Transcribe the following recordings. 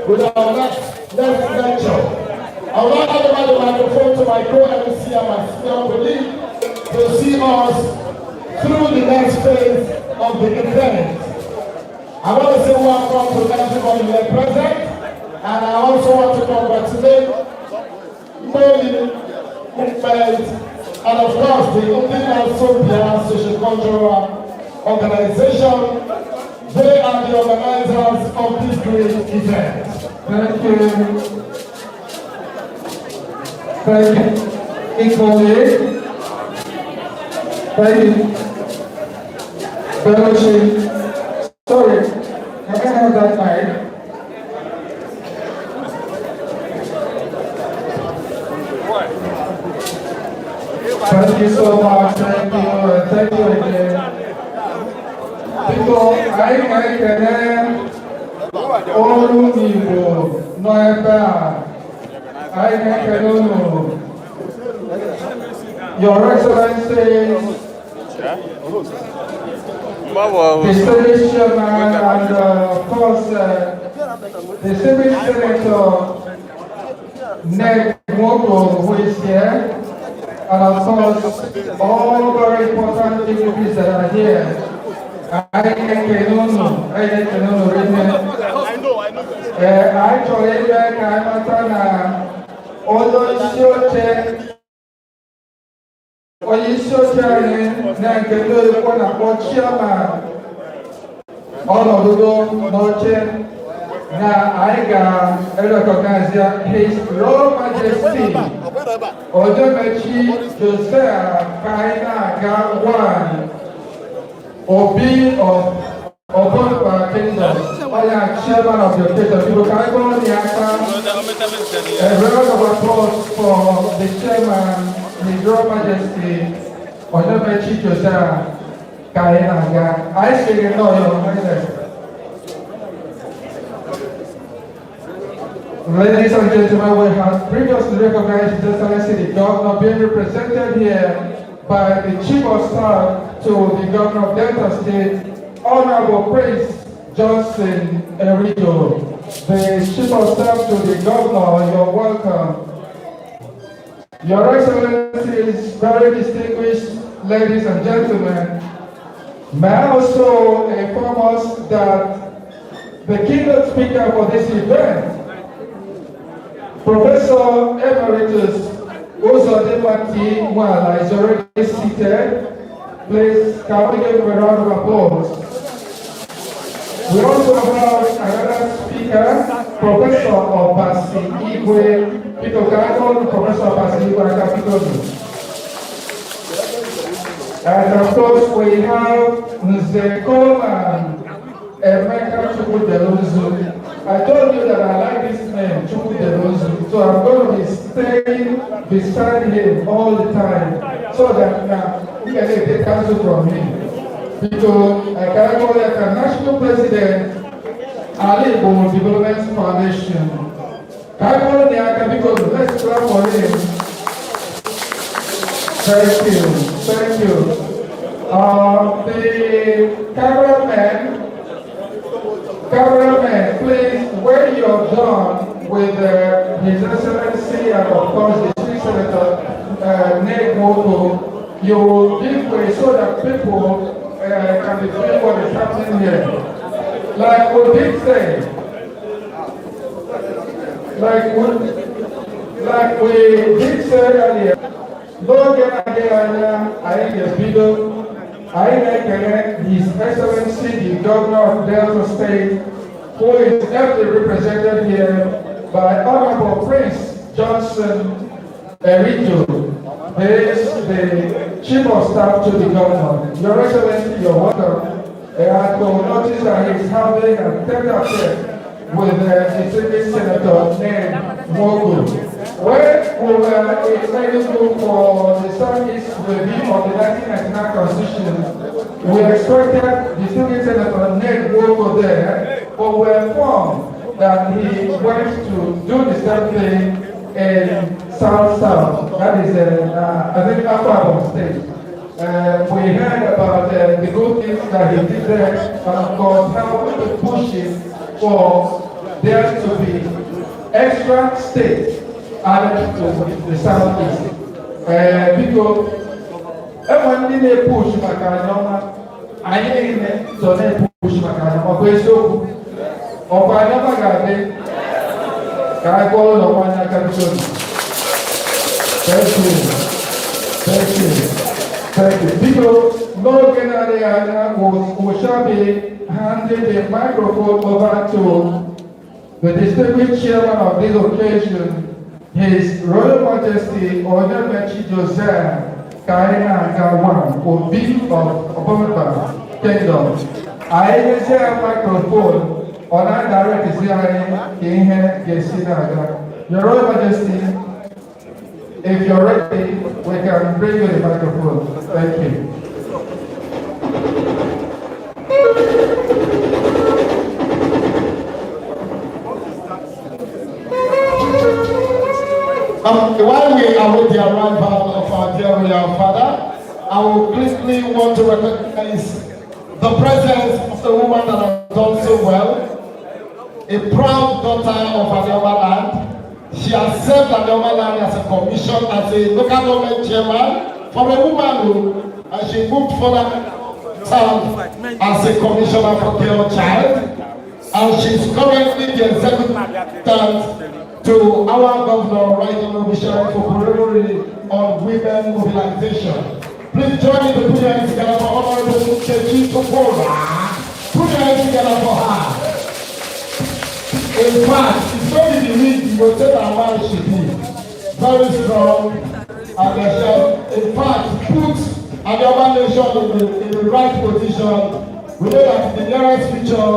with our next lecture. I will now hand over the microphone to my co-MC and my senior colleague to see us through the next phase of the event. I want to say welcome to everybody here present, and I also want to congratulate Moli, and of course the Indian Social Cultural Organization. They are the organizers of this great event. Thank you. Thank you. Equally. Thank you. Fellowship. Sorry, can I have that mic? Thank you so much. Thank you. Thank you again. People, I can all Igbo no eba. I can know. Your Excellency, the Senate Chairman, and of course, the Senate Senator Ned Moko, who is here, and of course, all very important dignitaries that are here. I know. Actually, I recognize His Royal Majesty Ojomechi Josiah Kaina Gawon Obi of Ogonpa Kingdom. I am chairman of the occasion. People can go on the actor. A round of applause for the chairman, His Royal Majesty Ojomechi Josiah Kaina. I say no, Your Highness. Ladies and gentlemen, we have previously recognized His Excellency the Governor being represented here by the Chief of Staff to the Governor of Delta State, Honorable Prince Johnson Erido. The Chief of Staff to the Governor, you're welcome. Your Excellencies, very distinguished ladies and gentlemen, may I also inform us that the keynote speaker for this event, Professor Emeritus Uzodimati Wala, is already seated. Please, can we give him a round of applause? We also have another speaker, Professor Obasi Igwe. People can call Professor Obasi Igwe. And of course, we have Mr. Coleman Emeka Chukwudelozu. I told you that I like this name, Chukwudelozu, so I'm going to be staying beside him all the time, so that he can take counsel from me. Because I can call like a national president, Ali Igbo Development Foundation. I call the academic, let's clap for him. Thank you, thank you. The cameraman, please, when you're done with His Excellency and of course the Chief Senator Ned Moko, you will give way so that people can be feeling what is happening here. Like we did say, earlier, His Excellency the Governor of Delta State, who is ably represented here by Honorable Prince Johnson Erido, who is the Chief of Staff to the Governor. Your Excellency, you're welcome. I will notice that he's having a tete-a-tete with the Senate Senator Ned Moko. When we were in medical for the Southeast review of the 1999 Constitution, we expected the Senate Senator Ned Moko there, but we were informed that he went to do the same thing in South. That is, I think, Akwa State. We heard about the good things that he did there, and of course, how we could push it for there to be extra state added to the Southeast. Because everyone in a push Macanoma, I ain't so they push Macanoma, so or I never got it. I call no one I can show you. Thank you. Because no Canadian will shall be handed the microphone over to the distinguished chairman of this occasion, His Royal Majesty Onamechi Joseph Kaina Gawan, Obi of Obama Kingdom. I share a microphone on our direct hearing in here, Your Royal Majesty. If you're ready, we can bring you the microphone. Thank you. While we await the arrival of our dear royal father, I will quickly want to recognize the presence of the woman that has done so well, a proud daughter of Adeoma land. She has served Adeoma land as a commission, as a local government chairman for a woman and she moved further as a commissioner for girl child. And she's currently the executive to our governor writing a vision for Burundi on women mobilization. Please join me to put your hands together for Honorable Kechi Topora. Put your hands together for her. In fact, it's going to be weak, you will say that man should be very strong and in fact, put Adeoma nation in the right position. We know that in the nearest future,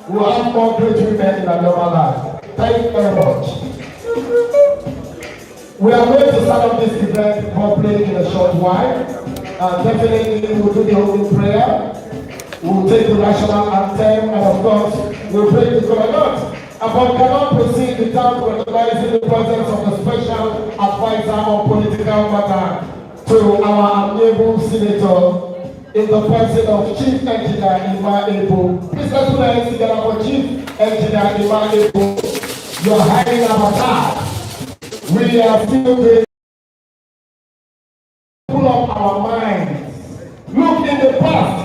we will have more great women in Adeoma land. Thank you very much. We are going to start up this event properly in a short while. Definitely we'll do the opening prayer. We'll take the national anthem and of course we'll pray to God. But we cannot proceed without recognizing the presence of the special advisor on political matter to our amiable senator in the person of Chief Engineer Ima Ebo. Please let's put our hands together for Chief Engineer Ima Ebo. You're hiding our attack. We are still going to pull up our minds. Look in the past,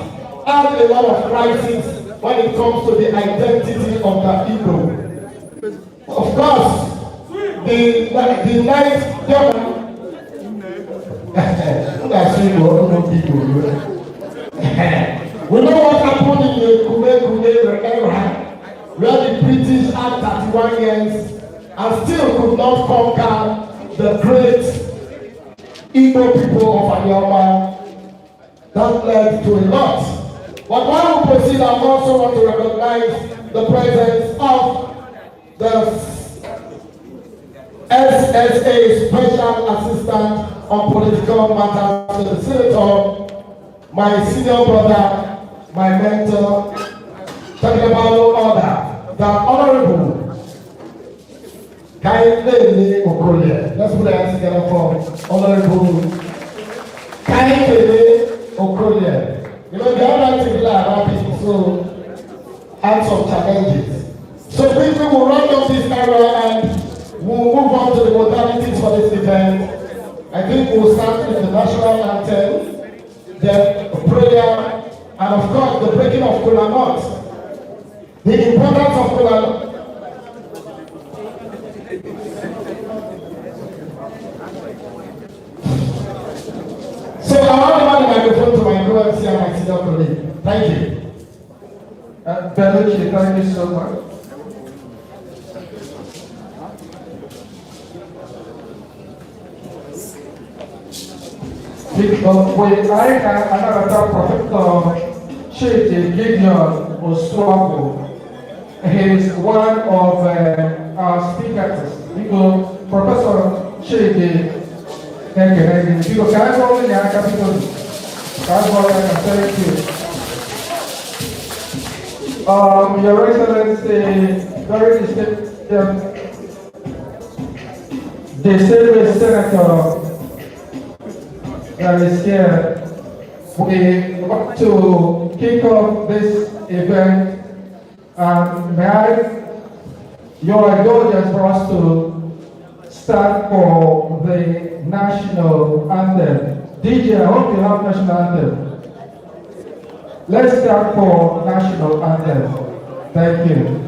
and a lot of crises when it comes to the identity of the Igbo. Of course, the ninth governor, we know what happened in the Kume era, where the British had 31 years and still could not conquer the great Igbo people of Adeoma. That led to a lot. But while we proceed, I also want to recognize the presence of the SSA Special Assistant on Political Matters to the Senator, my senior brother, my mentor, talking about order, the Honorable Kainde Okolie. Let's put our hands together for Honorable Kainde Okolie. You know, the other thing are happy, so had some challenges. So quickly we'll run down this area and we'll move on to the modalities for this event. I think we'll start with the national anthem, then a prayer, and of course the breaking of kola nut. The importance of kola nut. So I want to hand the microphone to my co-MC and my senior colleague. Thank you. Belucci, thank you so much. Because I have another Professor Chidi Gideon Oswabo. He is one of our speakers. Professor Chidi, thank you. Because can I go in the capital? Thank you. Your Excellency, very distinguished Senator that is here, we want to kick off this event. May I Your indulgence for us to start for the national anthem. DJ, I hope you have national anthem. Let's start for national anthem. Thank you.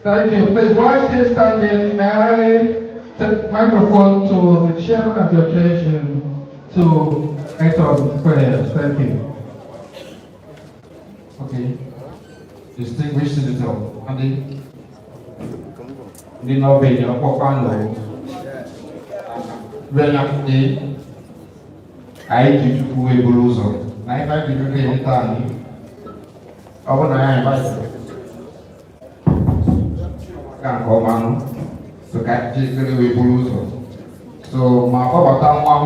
Thank you. Please, while still standing, may I take the microphone to the chairman of the occasion to enter prayers. Thank you. Okay. Distinguished citizens, ndị nọbeghị ọkpọkwa nọ renapụta anyị ji chukwu eburu ụzọ na ife anyị bidoro eleta anyị ọ bụ na ya anyị ka nke ọma nụ so ka jikere wee buru ụzọ so ma kpọbata nwa m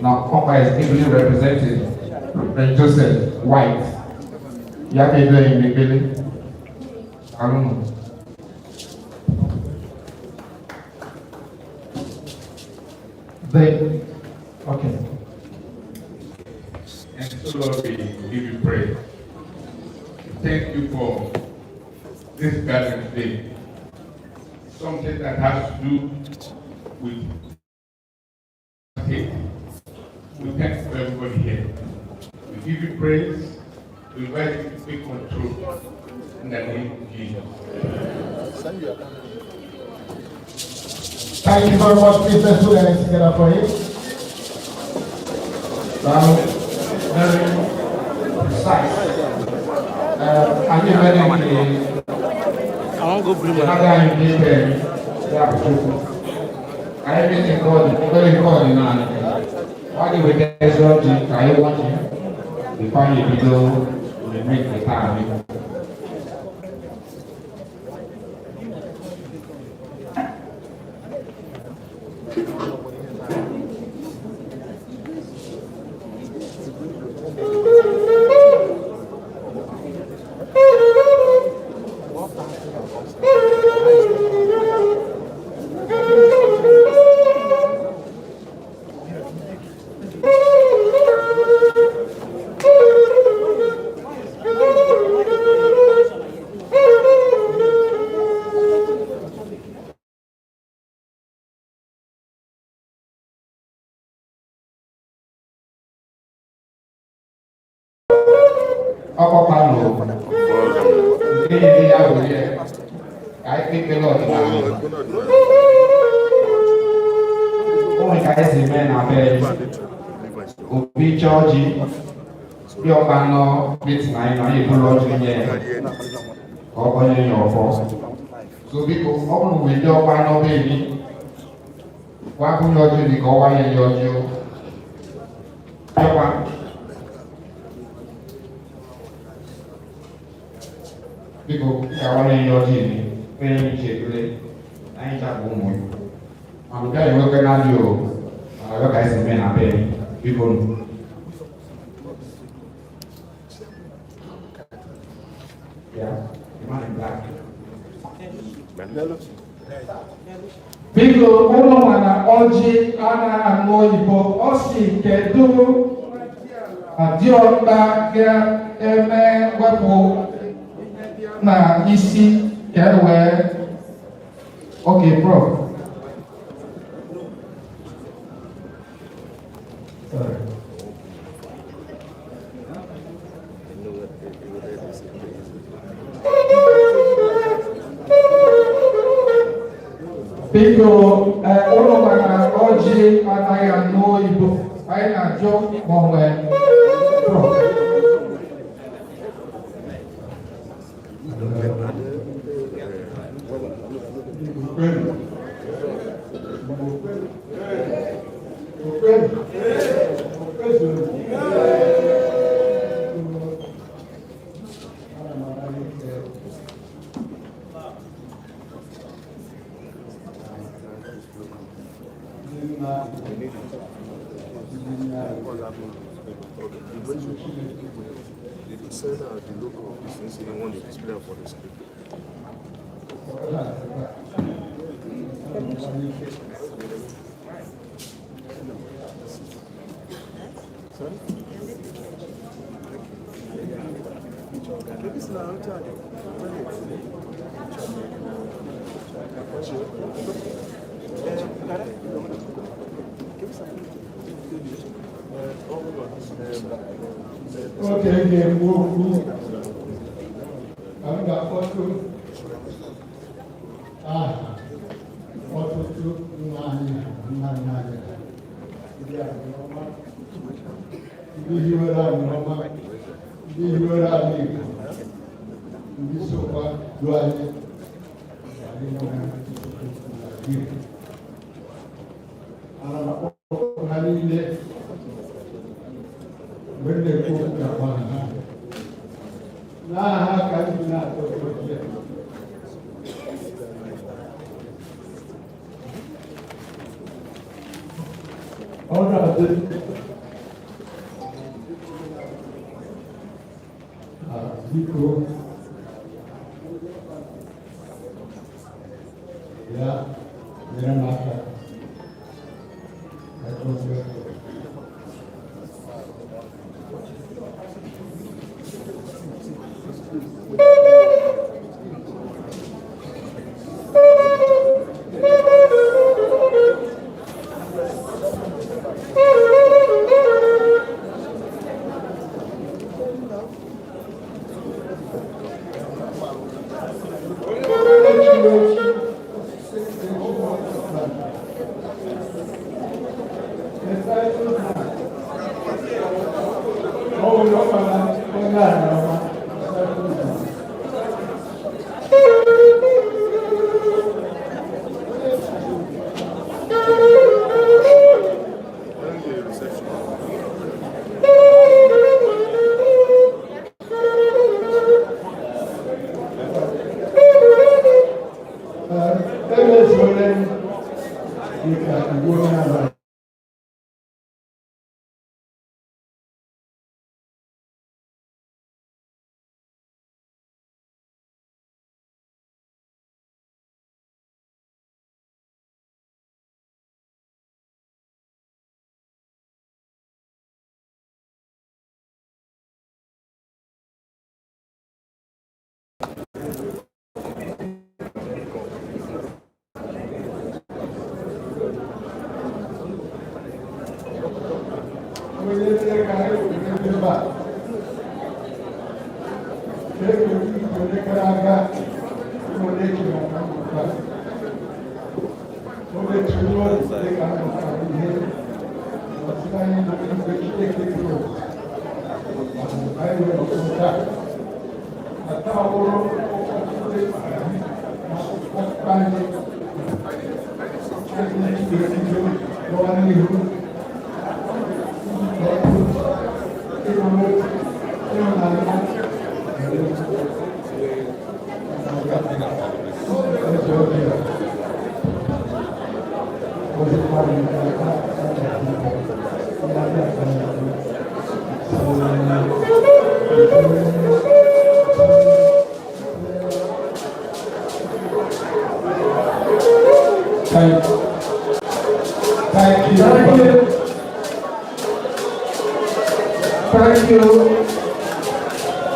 na ọkwa is ably represented Reverend Joseph White ya ka ebe anyị mekele alụnụ. Okay. And so, Lord, we give you praise. Thank you for this gathering today. Something that has to do with faith. We thank you for everybody here. We give you praise. We invite you to take control in the name of Jesus. Thank you very much, please. Let's do that together for him. Very precise. And you ready? I won't go bring my Another in this I everything called very called now. Why do we get Georgie? I want you. We find a video, we make the time. Apa palu? Ini dia boleh. Kait kelot ni. Oh, kait semen apa? Ubi Georgie, dia pano bit naik naik pulau ni. Apa ni apa? So biko, apa mungkin dia pano bini? Wah pulau ni kau yang Georgie. Apa? Biko, kawan yang Georgie ni. penyi chekule anyị chapụ ụmụ mana nke anyị nwoke na-adị o mana ka esi mee na penyi biko nụ biko ụlọ mana ọjị anaghị anụ oyibo ọ si kedu adịọkpa ga-eme wepụ na isi ka e wee oke prof sorry. Biko ụlọ maka ọjị anaghị anụ oyibo anyị na-ajụ ma ọ nwee prof The send out the local business you want to display for the script. Okay, again, move. I've got photo. Photo to nine.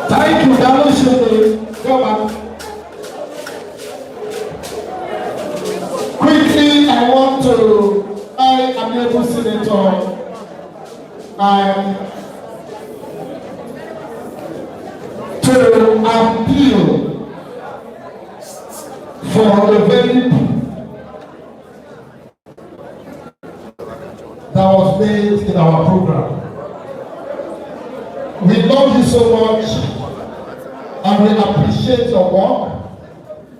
Thank you, Dalushede. Go back. Quickly, I want to, I am able senator, to appeal for the very that was made in our program. We love you so much and we appreciate your work.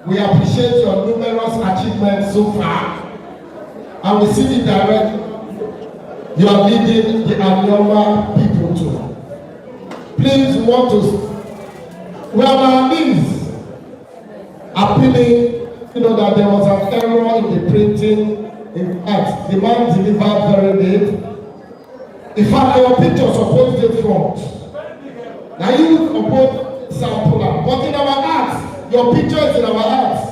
We appreciate your numerous achievements so far. And we see the direction you are leading the Anioma people to. Please, we want to, we are on our knees appealing, that there was an error in the printing. In fact, the man delivered very late. In fact, your picture supposed to be front. Now you suppose sample, but in our hearts, your picture is in our hearts.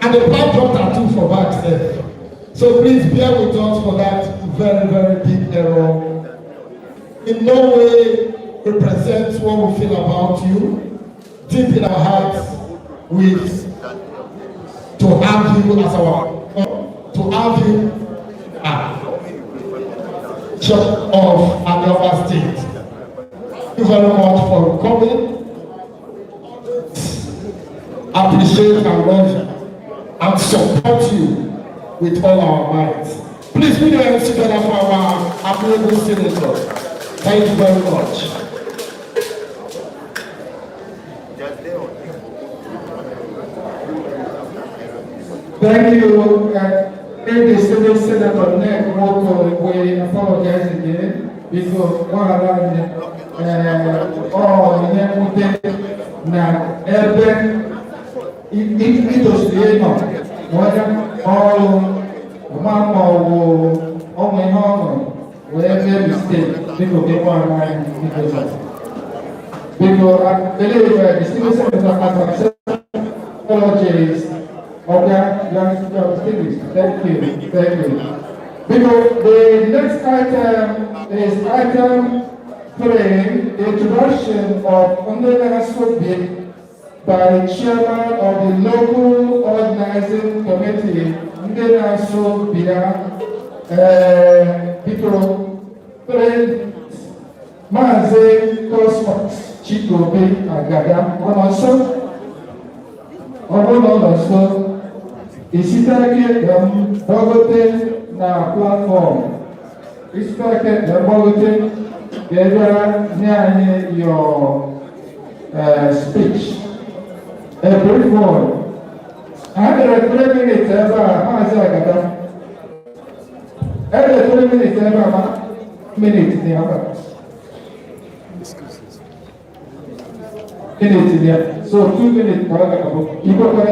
And the black drop tattoo for back there. So please bear with us for that very, very big error. In no way represents what we feel about you. Deep in our hearts, we to have you as to have you Church of Anioma State. Thank you very much for coming. Appreciate and love you and support you with all our minds. Please put your hands together for our amiable senator. Thank you very much. Thank you. If the student senator next we apologize again because because I believe the student senator has apologies. Okay, thank you. Because the next item is item 3, the introduction of Undernational Bill by the chairman of the local organizing committee, Undernational Bill, because Maze Cosmos Chikobe Agada, also Isitake Bogote na platform. Isitake Bogote gather your speech. A brief one. 103 minutes ever. How is that? Every 3 minutes ever. Minutes never. Minutes there. So 2 minutes for the you go for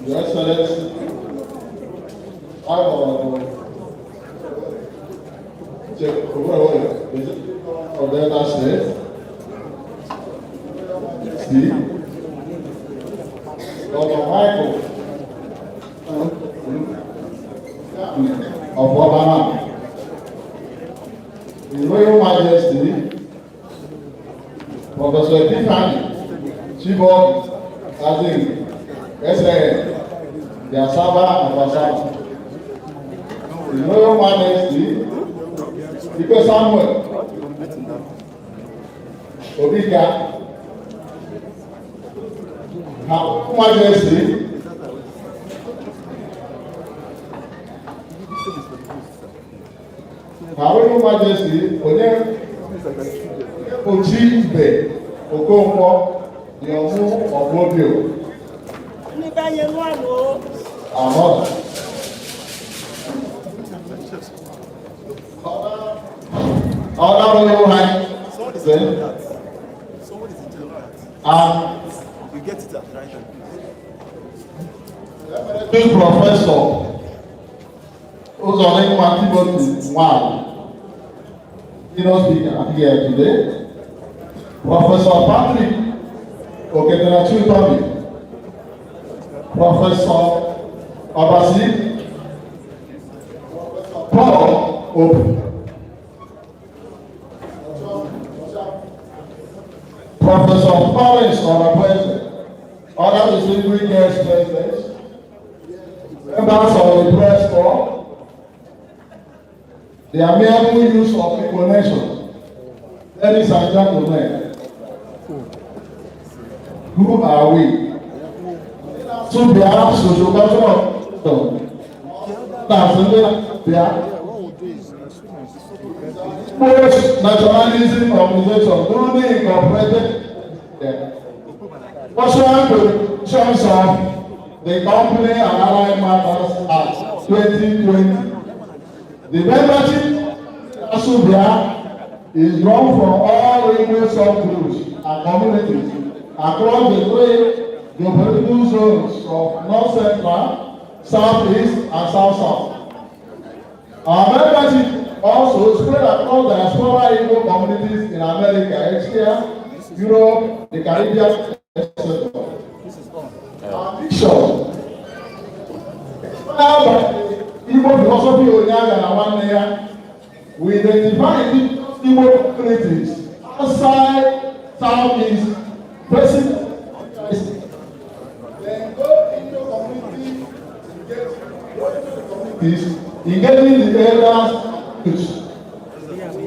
Your Excellency, I will check of the other state. See, Dr. Michael of Obama, His Royal Majesty, Professor Tiffany, Chief of Azing, SAN, the Asaba and Wasaba. His Royal Majesty, Because Samuel, Obiga, Her Majesty, Her Royal Majesty, Ojibe, Okonkwo, Yomu Ogbobio. Our mother. Honorable High President, You get it at the right time. Chief Professor Uzodimma Timothy Nwan, keynote speaker here today. Professor Patrick Oketenachi-Tobi, Professor Obasi, Paul Obi, Professor Lawrence President, other distinguished guest presidents, members of the press corps, the amiable use of Igbo nation, ladies and gentlemen, who are we? To be our socio-cultural nationalism organization newly incorporated pursuant to terms of the Company and Allied Matters Act 2020. The membership of Subia is drawn from all Igbo subgroups and communities across the three geopolitical zones of North Central, Southeast, and South-South. Our membership also spread across the diaspora Igbo communities in America, Asia, Europe, the Caribbean, etc. Our vision, Igbo philosophy Onyaga and one year, we identify Igbo communities outside, Southeast, Pacific, then go into communities, engaging the elders, the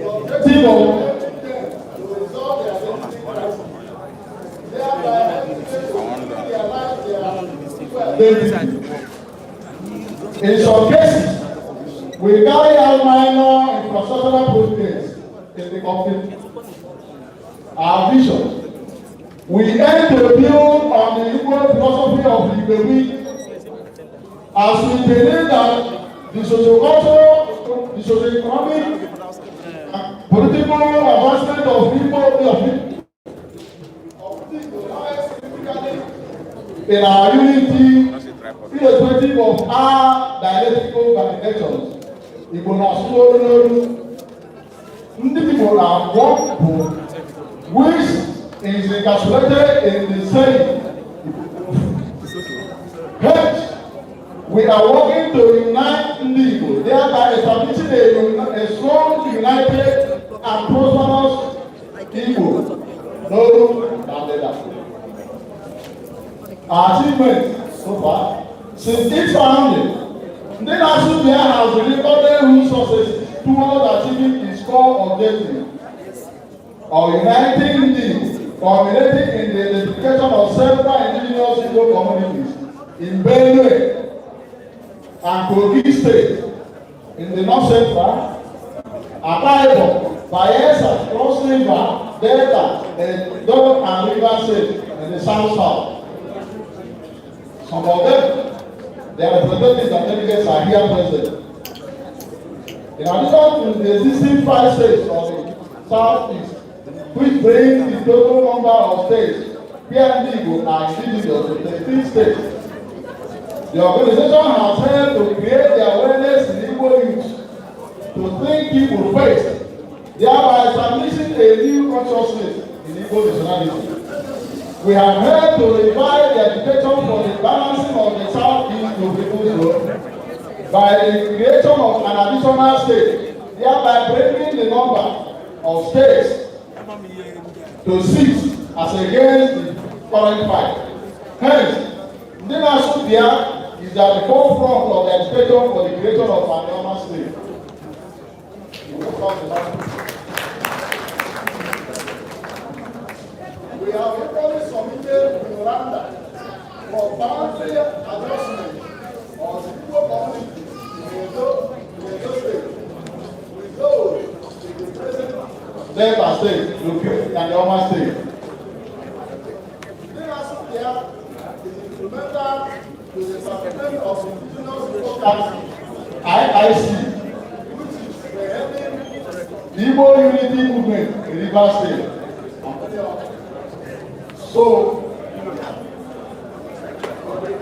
objective of to resolve their identity crisis, thereby realize their identity. In some cases, we carry out minor infrastructural projects in the company. Our vision, we aim to build on the Igbo philosophy of Igbo, as we believe that the socio-cultural, the socio-economic, and political advancement of Igbo in our unity, irrespective of our dialectical variations. Igbo na slowly, ndị Igbo na one which is encapsulated in the same. Hence, we are working to unite ndị Igbo, thereby establishing a strong, united, and prosperous Igbo, n'olu na ndịda. Our achievement so far, since its founding, the Subia has recorded resources towards achieving its core objective of uniting the culminating in the identification of several indigenous Igbo communities in Benue and Kogi State in the North Central, Akwa Ibom, Bayelsa, Cross River, Delta, Edo and River State in the South-South. Some of them, their representatives and delegates are here present. In addition to the existing 5 states of the Southeast, which brings the total number of states PND are individuals to 13 states. The organization has helped to create the awareness in Igbo youth to think Igbo first, thereby establishing a new consciousness in Igbo nationality. We have helped to revive the education for the balancing of the Southeast to people's zone by the creation of an additional state, thereby bringing the number of states to 6 as against the current 5. Hence, the Subia is at the forefront of the education for the creation of an autonomous state. We have equally submitted memoranda for boundary adjustment on the Igbo community in Edo State with those in the present Delta State, Lukio, and the Oma State. The Subia is instrumental to the establishment of indigenous Igbo council, IIC, which is the Igbo unity movement in Rivers State. So,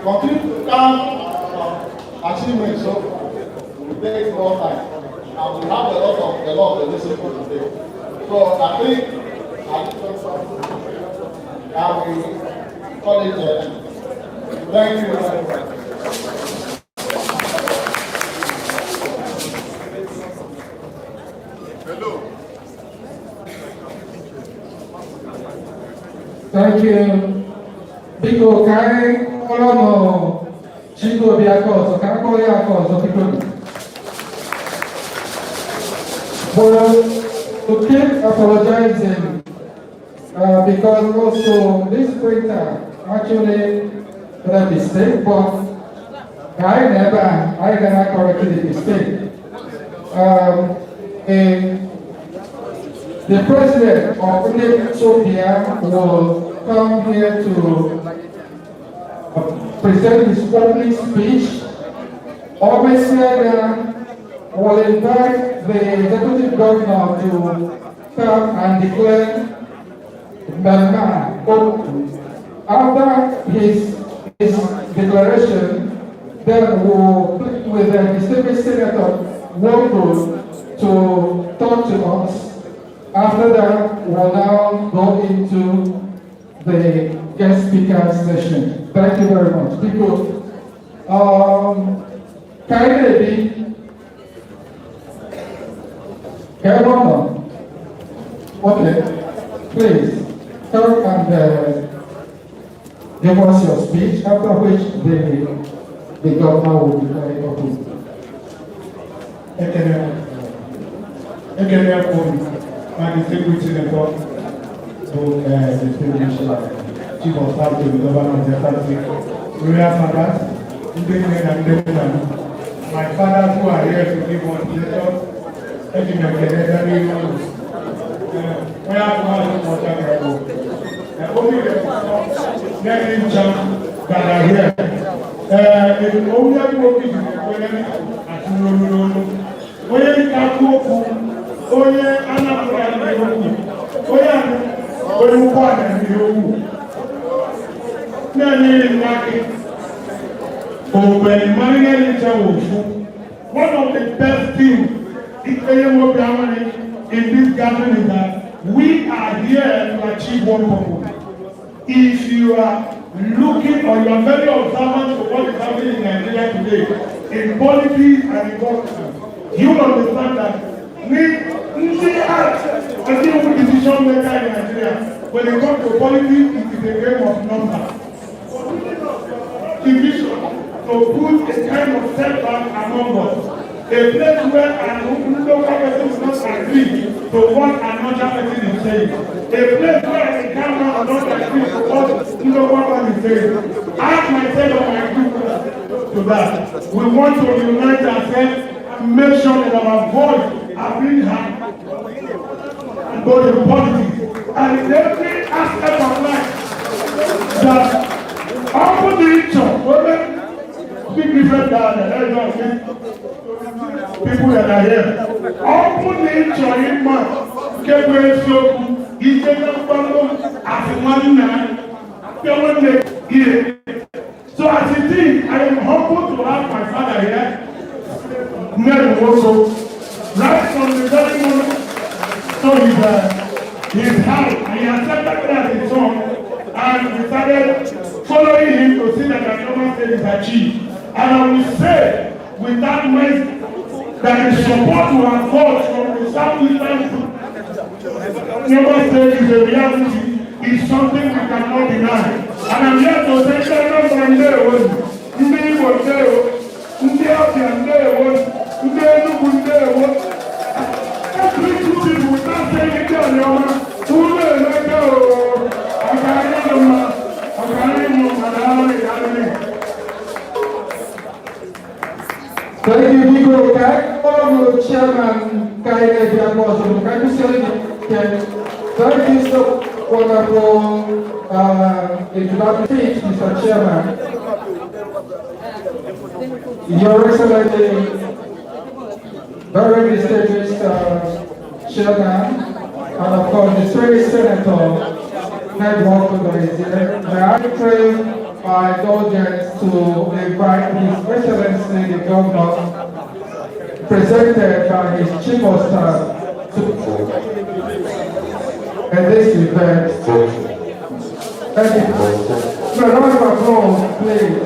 continue to come achievements, so we take more time. And we have a lot of the discipline today. So I think I will call it thank you very much. Thank you. Biko kai olono Chico Biakoso, Kako Yakoso, people. But to keep apologizing, because also this printer actually had a mistake, but I never corrected the mistake. The president of Ethiopia will come here to present his opening speech. Obviously, will invite the executive governor to come and declare Burma open. After his declaration, then we'll, with the distinguished senator, Wongos to talk to us. After that, we'll now go into the guest speaker session. Thank you very much. People, okay, please come and give us your speech, after which the governor will declare it open. My distinguished senator, distinguished chief of staff to the governor of the country, royal fathers, my fathers who are here to give us lectures, only the name that are here. Oye anapura ni oku oye olùkọ́ àdàbí oku ní ìlàkì òbẹ̀ni marinelli jẹ́ òfú. One of the best things in this gathering is that we are here to achieve one purpose. If you are looking or you are very observant of what is happening in Nigeria today, in politics and in government, you will understand that I think we decision maker in Nigeria, when it comes to politics, it is a game of numbers. Division to put a kind of setback among us. A place where an local person is not agree to what another person is saying. A place where a camera does not agree to what the local person is saying. Ask myself or my group to that. We want to unite ourselves and make sure that our voice are being heard. Both in politics and in every aspect of life, that opposition, big different than people that are here. Opposition in man, so as it is, I am humble to have my father here. Never also, right from the very moment. So his house, and he accepted me as his son, and we started following him to see that the government state is achieved. And I will say, with that message, that the support we have got from the Southeastern Number State is a reality, is something we cannot deny. And I'm here to say that number there was, every two people without saying it on your man, who will let go? Thank you, Igbo. Chairman Keynote, can you say thank you so wonderful introductory speech, Mr. Chairman. Your Excellency, very distinguished chairman, and of course the Swedish senator, network organizer. May I pray my indulgence to invite His Excellency the Governor, presented by his Chief of Staff, to this event. Thank you. A round of applause, please.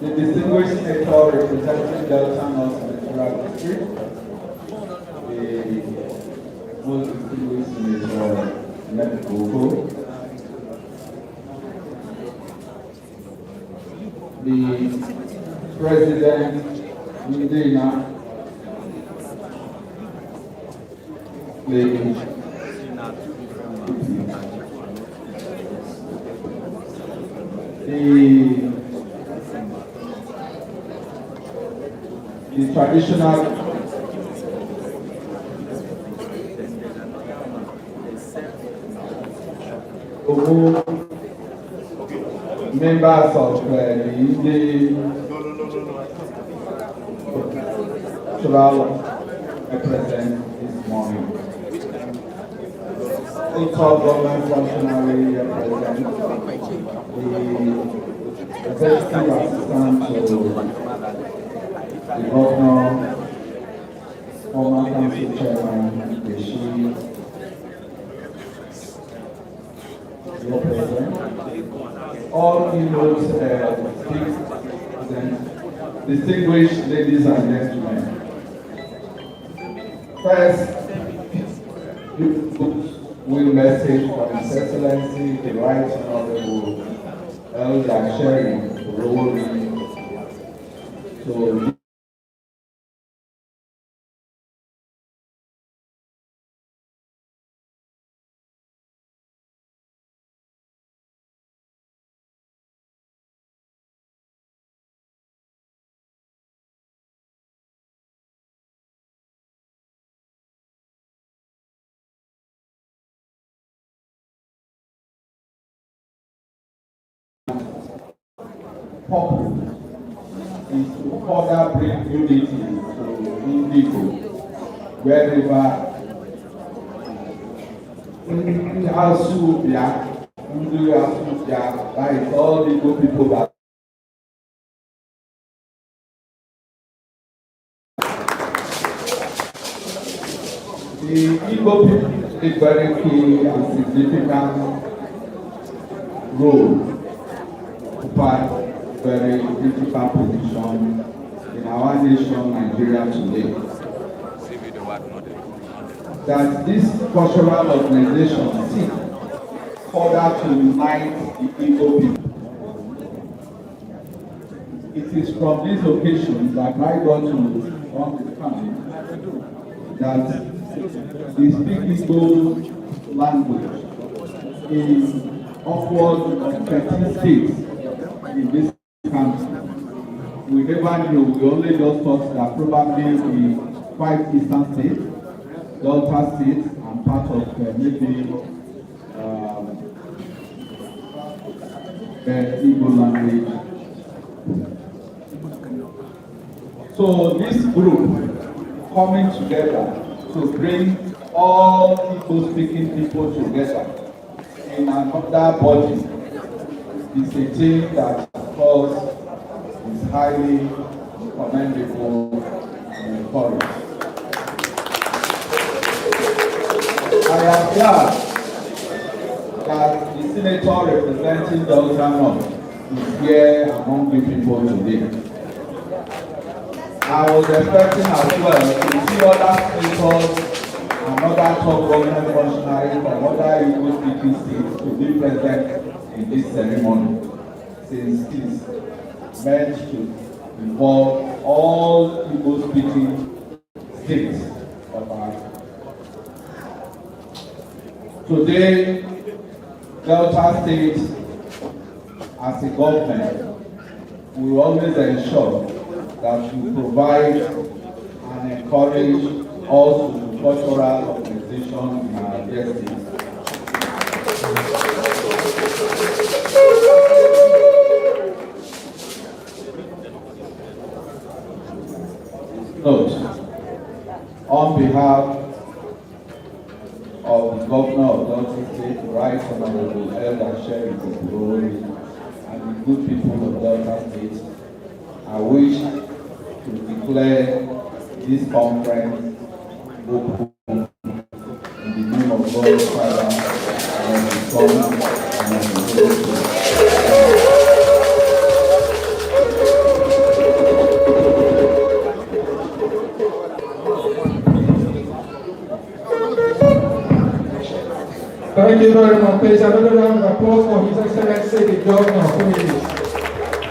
The distinguished senator representing Delta North Central District, the most distinguished senator Igbo, the President Indina, the traditional members of the Indian represent this morning. The top government functionary represent the executive assistant to the governor, former council chairman, the chief, represent all Igbo's distinguished ladies and gentlemen. First, will message from His Excellency, the Right Honorable Elder Sherry Rowley, to purpose is to further bring unity to Igbo wherever ndị asụ bịa, like all the Igbo people that the Igbo people play very key and significant role occupied very critical position in our nation, Nigeria today. That this cultural organization seek further to unite the Igbo people. It is from this occasion that I got to understand that the speak Igbo language in upwards of 13 states in this country. We never knew, we only just thought that probably the 5 eastern states, Delta states, and part of maybe the Igbo language. So this group coming together to bring all Igbo-speaking people together in another body is a thing that, of course, is highly commendable and encouraged. I am glad that the senator representing Delta North is here among the people today. I was expecting as well to see other senators and other top government functionaries from other Igbo-speaking states to be present in this ceremony, since it is meant to involve all Igbo-speaking states of our. Today, Delta State, as a government, will always ensure that we provide and encourage all cultural organizations in our district. Note, on behalf of the Governor of Delta State, Right Honorable Elder Sheriff of Glory, and the good people of Delta State, I wish to declare this conference open in the name of God the Father, and of the Son, and of the Holy Spirit. Thank you very much. Please, another round of applause for His Excellency the Governor, please.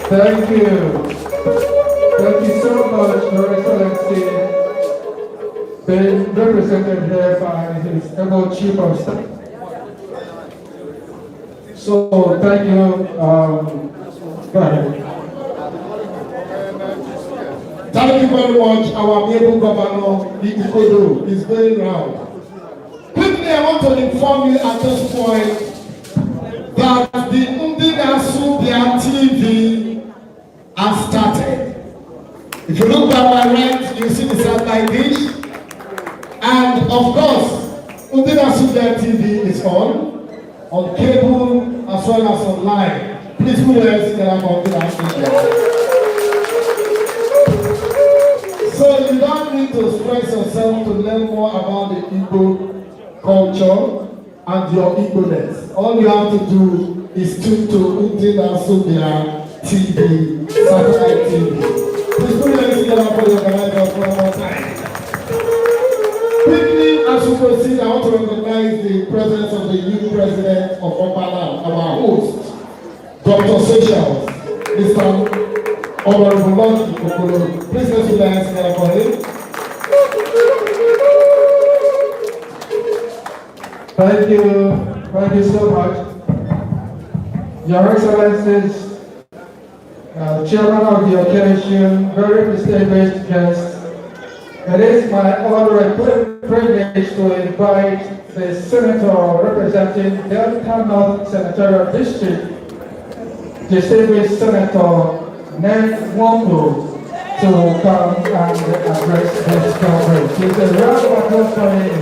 Thank you. Thank you so much, Your Excellency, being represented here by His able Chief of Staff. So, thank you. Go ahead. Thank you very much. Our able Governor, the Ikodo, is going round. Quickly, I want to inform you at this point that the Ndinasu TV has started. If you look by my right, you see the satellite dish. And of course, Ndinasu TV is on cable as well as online. Please put your hands together for Ndinasu. So you don't need to stress yourself to learn more about the Igbo culture and your Igbo-ness. All you have to do is tune to Ndinasu TV, satellite TV. Please put your hands together for the organizers one more time. Quickly, as you proceed, I want to recognize the presence of the new president of Opaland, our host, Dr. Seychelles, Mr. Honorable Lord Okolo. Please let's put your hands together for him. Thank you so much. Your Excellencies, Chairman of the occasion, very distinguished guests, it is my honor and privilege to invite the Senator representing Delta North Senatorial District, distinguished Senator Ned Wombo, to come and address this conference. Please a round of applause for him.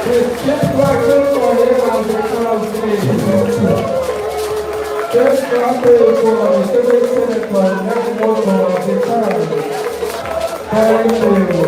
Please keep clapping for him and the crowd, please. Just clapping for the distinguished Senator Ned Wombo of the crowd. Thank you.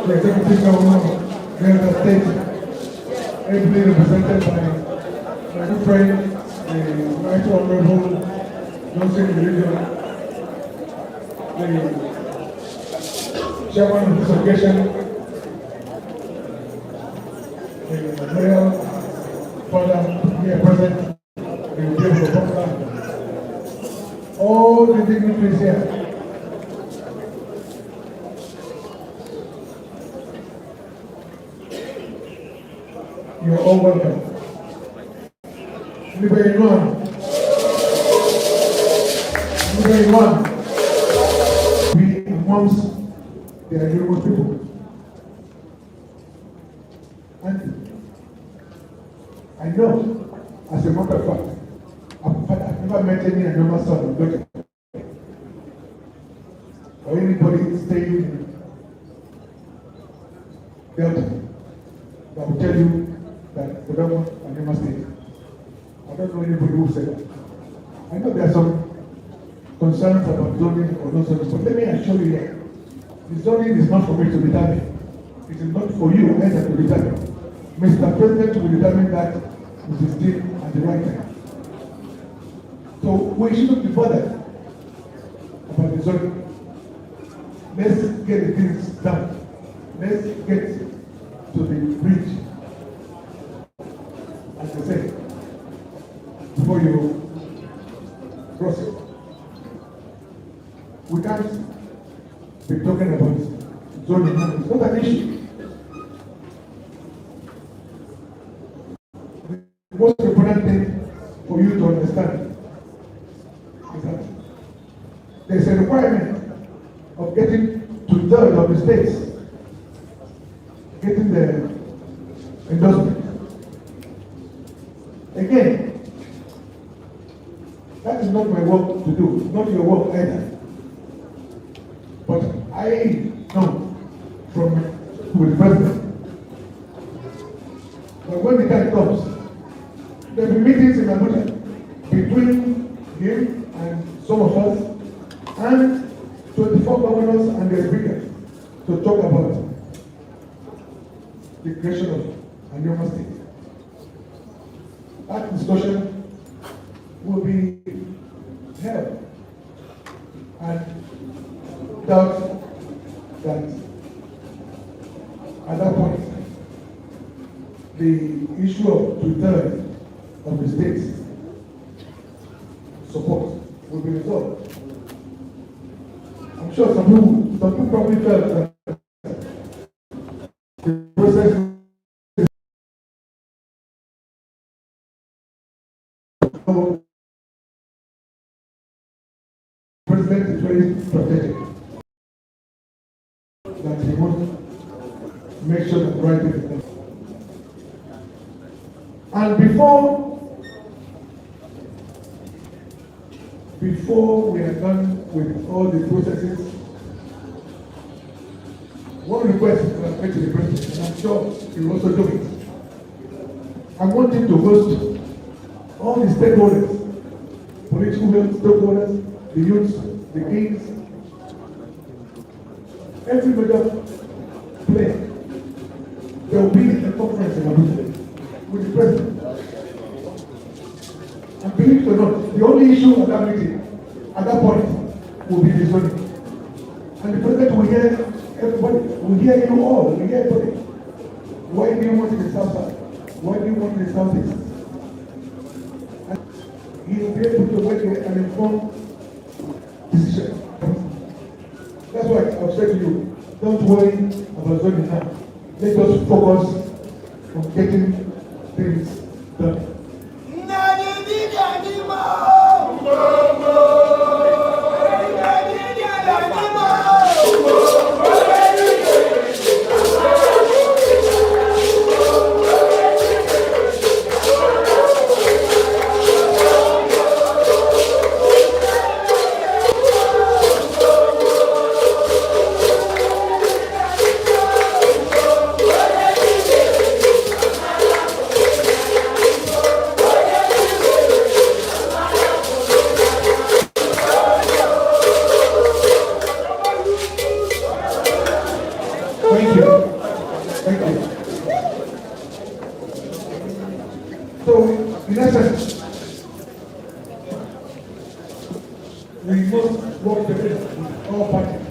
the Executive Governor of Delta State, ably represented by my good friend, the Right Honorable Johnson Religion, the chairman of this occasion, the mayor, father here present, the people of Popular, all the dignitaries here. You're all welcome. Anybody know? Be amongst the Igbo people. And I know, as a matter of fact, I've never met any Igbo son in Belgium. Or anybody staying in Delta that will tell you that the government and Rivers State. I don't know anybody who said that. I know there are some concerns about zoning or no zoning, but let me assure you here, the zoning is not for me to determine. It is not for you either to determine. Mr. President will determine that it is still at the right time. So we shouldn't be bothered about the zoning. Let's get the things done. Let's get to the bridge. As I say, before you cross it, we can't be talking about zoning. It's not an issue. The most important thing for you to understand is that there's a requirement of getting 2/3 of the states, getting the endorsement. Again, that is not my work to do, not your work either. But I know from the president that when the time comes, there will be meetings in Abuja between him and some of us and 24 governors and their speakers to talk about the creation of a new state. That discussion will be held, and doubt that at that point the issue of 2/3 of the state's support will be resolved. I'm sure some people probably felt that the process President is very strategic. That he wants to make sure that the right thing is done. And before we are done with all the processes, one request that I made to the President, and I'm sure he will also do it. I want him to host all the stakeholders, political stakeholders, the youths, the kings, every major player. There will be a conference in Abuja with the president. And believe it or not, the only issue at that meeting, at that point, will be the zoning. And the president will hear everybody, will hear you all, will hear everybody. Why do you want it in the south side? Why do you want it in the southeast? And he will be able to make an informed decision. That's why I've said to you, don't worry about zoning now. Let us focus on getting things done. Thank you. Thank you. So, in essence, we must work together with all parties.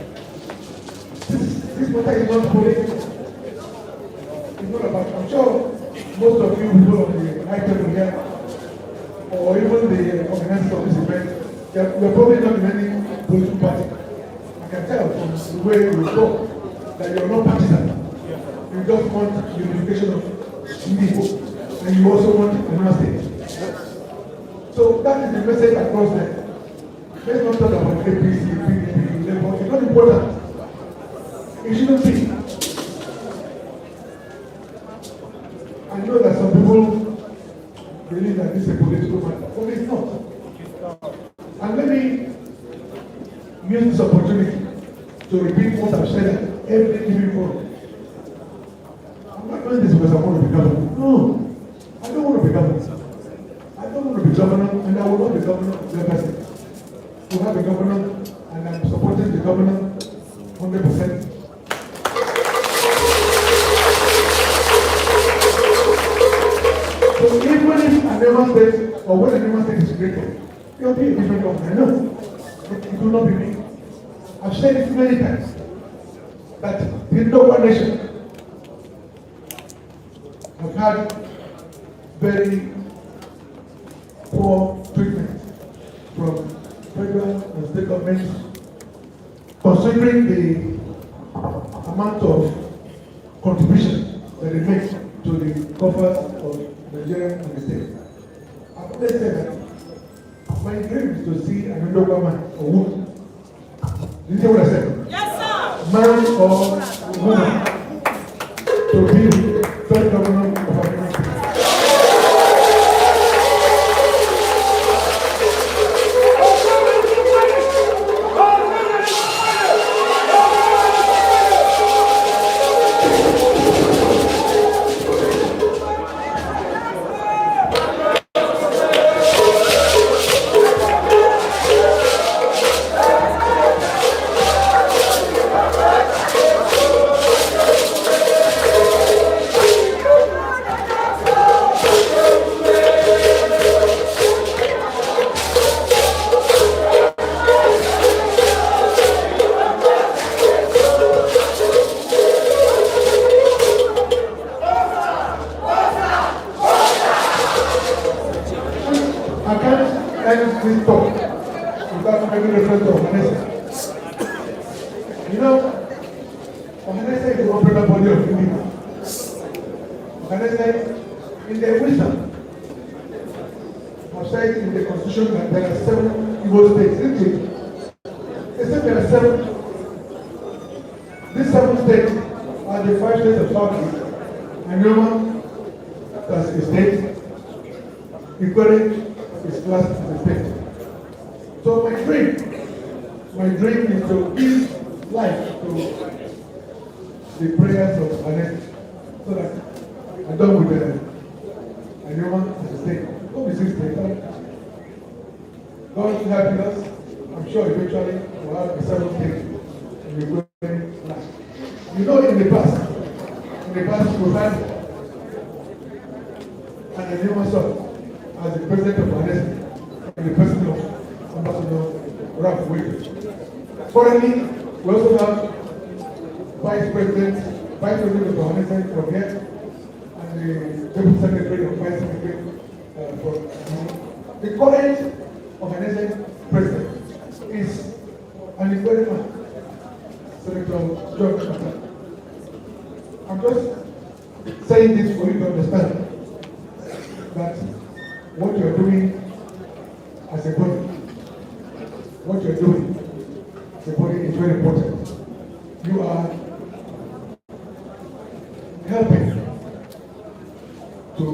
This matter is not political. It's not about, I'm sure most of you people on the high table here, or even the organizers of this event, you're probably not in any political party. I can tell from the way you talk that you're not partisan. You just want unification of Igbo, and you also want another state. So that is the message across there. Let's not talk about APC, PDP, Labour. It's not important. It shouldn't be. I know that some people believe that this is a political matter, but it's not. And let me use this opportunity to repeat what I've said at every given forum. I'm not doing this because I want to be governor. No, I don't want to be governor. I don't want to be governor, and I will not be governor of the person. We have a governor, and I'm supporting the governor 100%. So even if I never state, or when I never state is created, it will be a different government. No, it will not be me. I've said it many times that the local nation have had very poor treatment from federal and state governments, considering the amount of contribution that they make to the coffers of Nigeria and the state. I've always said that my dream is to see an local man or woman. Did you hear what I said? Yes, sir. Man or woman to be the third governor of our country. I can't end this talk without making reference to Ohanese. You know, Ohanese is the umbrella body of Igbo. Ohanese, in their wisdom, have said in the constitution that there are 7 Igbo states, isn't it? They said there are 7. These 7 states are the 5 states of Southeast. Anyoma, that's a state. Equality is classed as a state. So my dream is to give life to the prayers of Annette, so that I'm done with Anyoma as a state. Don't be 6 states. God help us. I'm sure eventually we'll have a 7th state and we're going last. You know, in the past we had an Anyoma son as the president of Annette and the president of Ambassador Ralph Wade. Currently, we also have vice president of Annette from here, and the deputy secretary of vice secretary from the current Annette president is an incredible man, Senator George Mata. I'm just saying this for you to understand that what you're doing as a body, is very important. You are helping to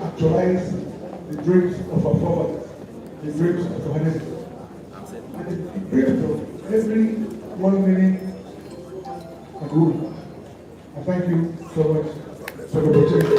actualize the dreams of our forefathers, the dreams of humanity, and the dreams of every one living and rule. I thank you so much for the opportunity.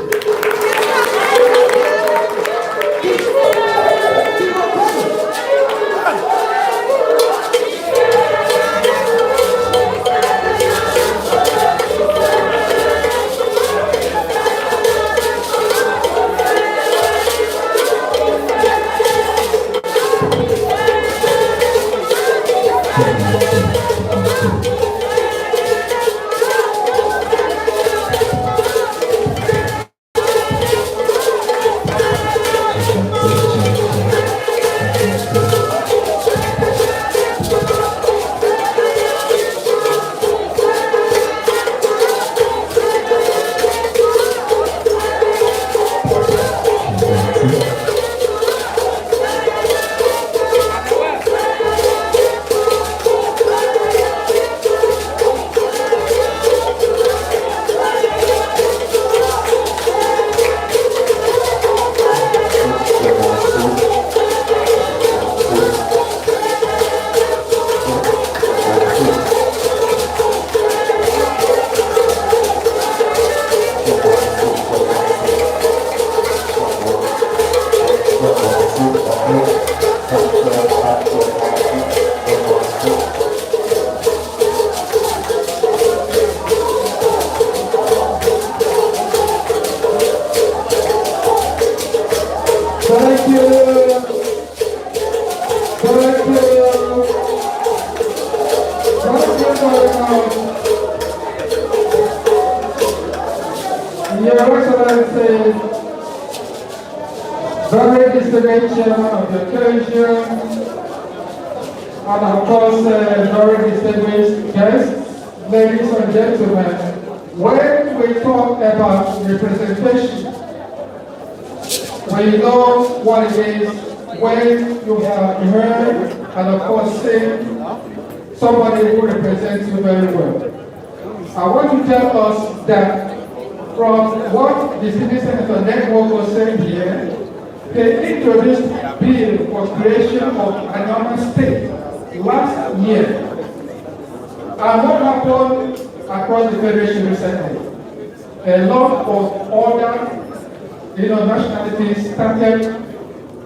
Your Excellency, very distinguished chairman of the occasion, and of course, very distinguished guests, ladies and gentlemen, when we talk about representation, we know what it is when you have heard and of course seen somebody who represents you very well. I want to tell us that from what the City Senator Network was saying here, they introduced a bill for creation of an urban state last year. And what happened across the Federation recently? A lot of other nationalities started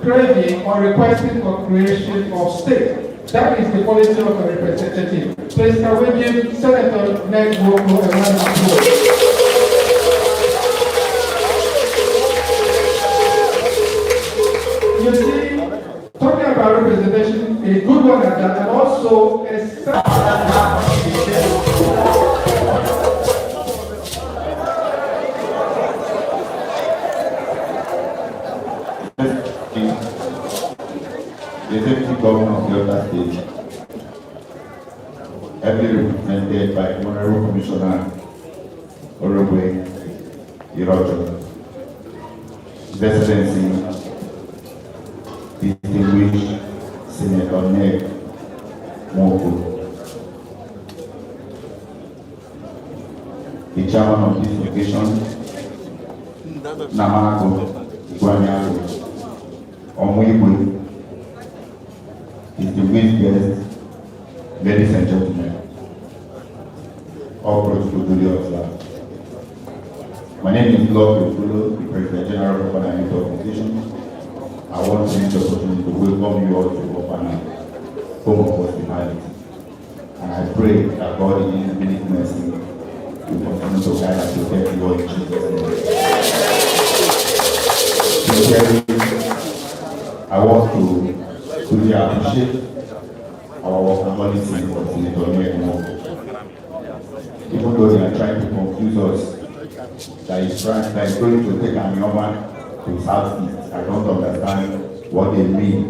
craving or requesting for creation of state. That is the policy of a representative. Please can we give Senator Ned Nwoko a round of applause. You see, talking about representation, a good one at that, and also a the deputy governor of the other state, heavily represented by Honorable Commissioner Orogwe Irojo, His Excellency, distinguished Senator Ned Nwoko, the chairman of this occasion, Namako Igwanyago, Omwigwe, distinguished guests, ladies and gentlemen, all protocol observed. My name is Lord Ofulo, the President General of Opana Youth Organization. I want to use the opportunity to welcome you all to Opana, home of hospitality. And I pray that God in His infinite mercy will continue to guide and protect you all in Jesus' name. I want to really appreciate our workaholics for Senator Ned Nwoko. Even though they are trying to confuse us, that is going to take an Yoruba to Southeast. I don't understand what they mean.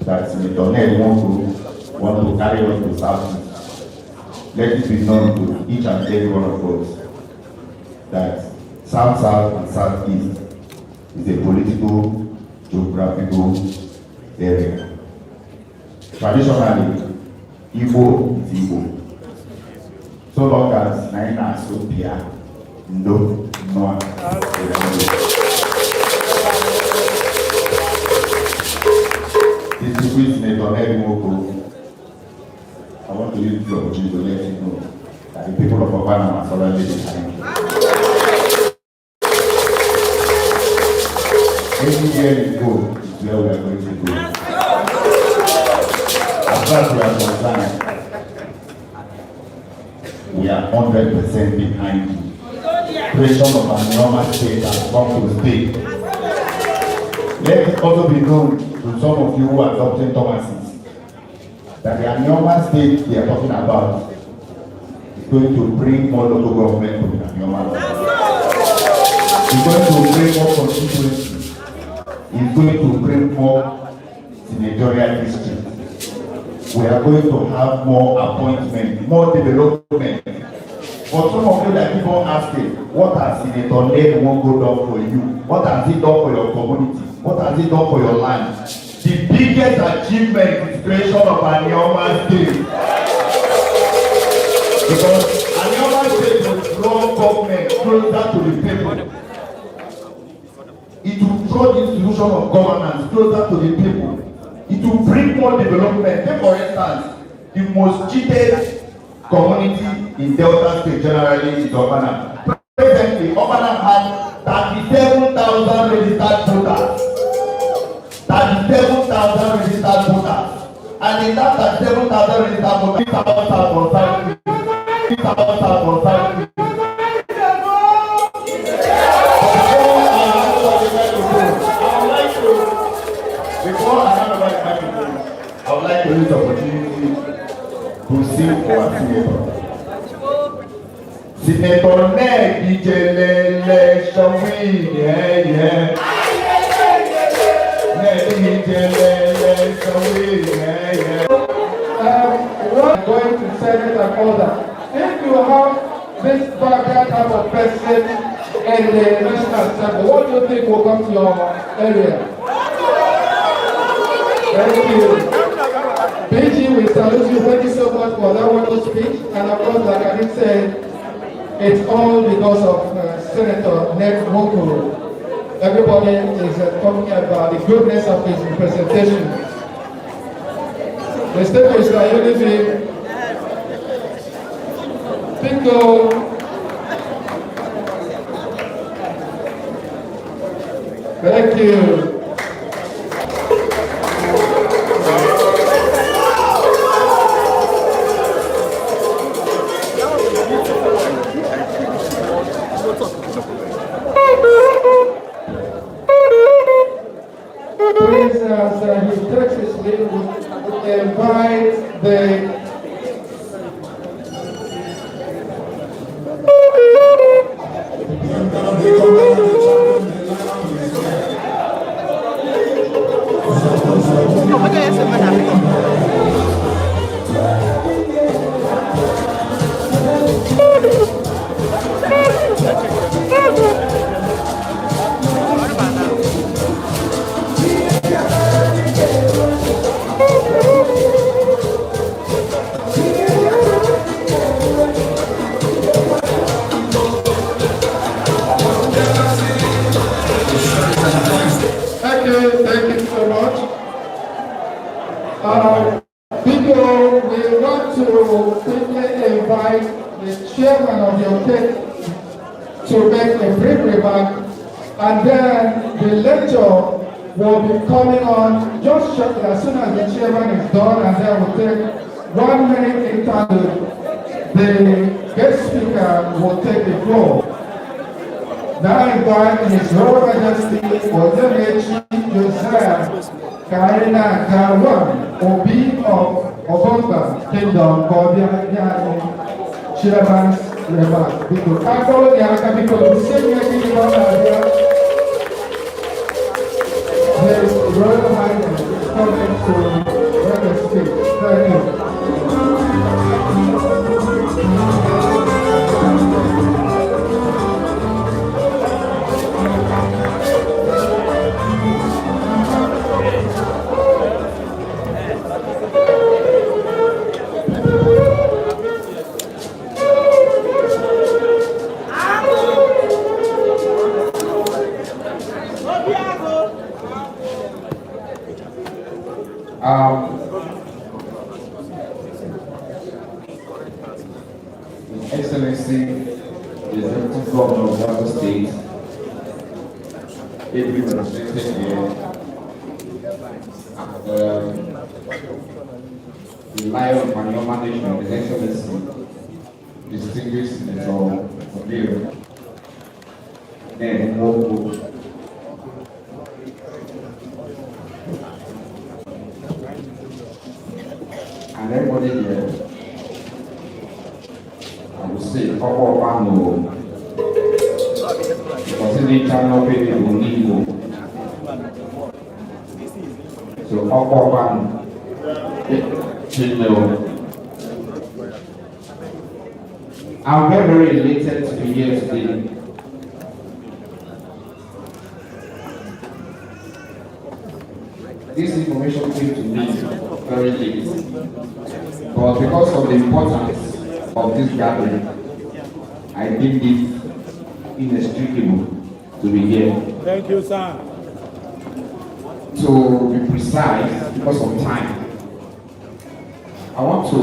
That Senator Ned Nwoko want to carry us to Southeast. Let it be known to each and every one of us that South and Southeast is a political, geographical area. Traditionally, Igbo is Igbo. So long as Naina Sopia, no. Distinguished Senator Ned Nwoko, I want to use the opportunity to let you know that the people of Opana are thoroughly behind you. Anywhere you go is where we are going to go. As far as we are concerned, we are 100% behind you. Creation of an normal state has come to stay. Let it also be known to some of you who are adopting Thomases that the normal state they are talking about is going to bring more local government to the normal. It's going to bring more constituency. It's going to bring more senatorial districts. We are going to have more appointment, more development. For some of you that keep on asking, what has Senator Ned Nwoko done for you? What has he done for your community? What has he done for your land? The biggest achievement is creation of an urban state. Because an urban state will draw government closer to the people. It will draw the institution of governance closer to the people. It will bring more development. Take for instance, the most cheated community in Delta State generally is Opana. Presently, Opana has 37,000 registered voters. 37,000 registered voters. And in that 37,000 registered voters, it's about our it's about our Before I hand over the microphone, I would like to use the opportunity to sing for our senator. Senator Ned Ijelele Shawin, yeah. Ned Ijelele Shawin, yeah. We're going to Senate and order. If you have this type of person in the National Assembly, what do you think will come to your area? Thank you. BG, we salute you. Thank you so much for that wonderful speech. And of course, like I did say, it's all because of Senator Ned Nwoko. Everybody is talking about the goodness of his representation. The state is like unity. Bingo. Thank you. Please, as he takes his leave, invite the Thank you so much. People, we want to quickly invite the chairman of your state to make a brief remark, and then the lecture will be coming on just shortly as soon as the chairman is done, and then we'll take 1 minute interlude. The guest speaker will take the floor. Now I invite His Royal Majesty Ozemechi Josiah Karina Gawan, Obi of Obonga Kingdom, Chairman's remark. Because the same way the Royal Highness is coming to the speech. Thank you. Excellency, the Executive Governor of Delta State, ably represented here, and the Lion of Manioma Nation, His Excellency, distinguished Senator Obiero, Ned Nwoko, and everybody here. I will say, couple of people, because in the channel, people will need to. So, couple of people, I'm very, very elated to be here today. This information came to me very late, but because of the importance of this gathering, I deemed it inextricable to be here. Thank you, sir. To be precise, because of time, I want to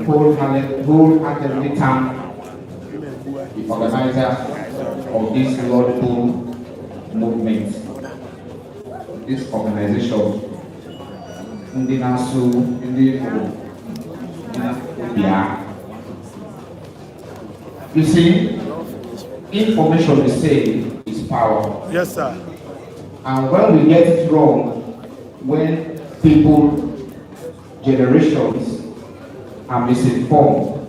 wholeheartedly thank the organizer of this laudable movement, this organization, You see, information we say is power. Yes, sir. And when we get it wrong, when people, generations are misinformed,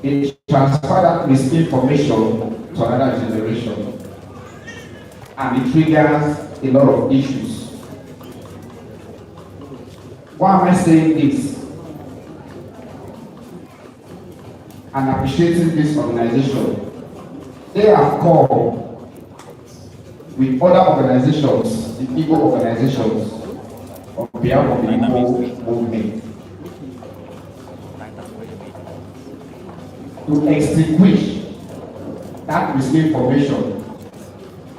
It transfers that misinformation to another generation. And it triggers a lot of issues. Why am I saying this? And appreciating this organization. They have called with other organizations, the Igbo organizations, on behalf of the Igbo movement, to extinguish that misinformation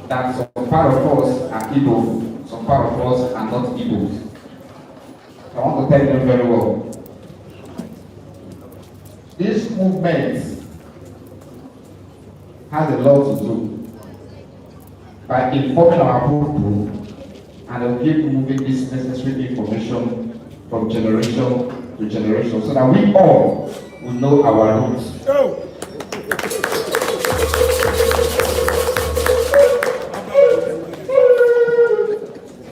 that some part of us are Igbo, some part of us are not Igbo. I want to tell them very well. This movement has a lot to do by informing our people and they'll keep moving this necessary information from generation to generation so that we all will know our roots.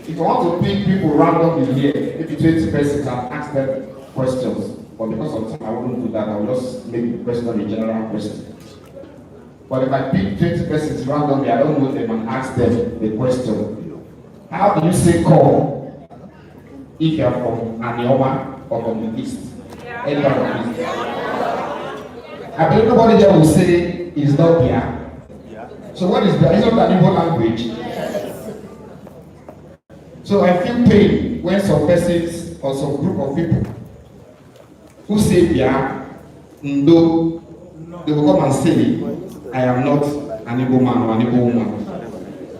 If you want to pick people randomly here, maybe 20 persons and ask them questions, but because of time I wouldn't do that, I will just make the question a general question. But if I pick 20 persons randomly, I don't know them and ask them the question. How do you say call if you are from Anioma or from the east? Any part of the east? I believe nobody there will say it's not Bia. So what is Bia? It's not an Igbo language. So I feel pain when some persons or some group of people who say Bia, Ndo, they will come and say, I am not an Igbo man or an Igbo woman.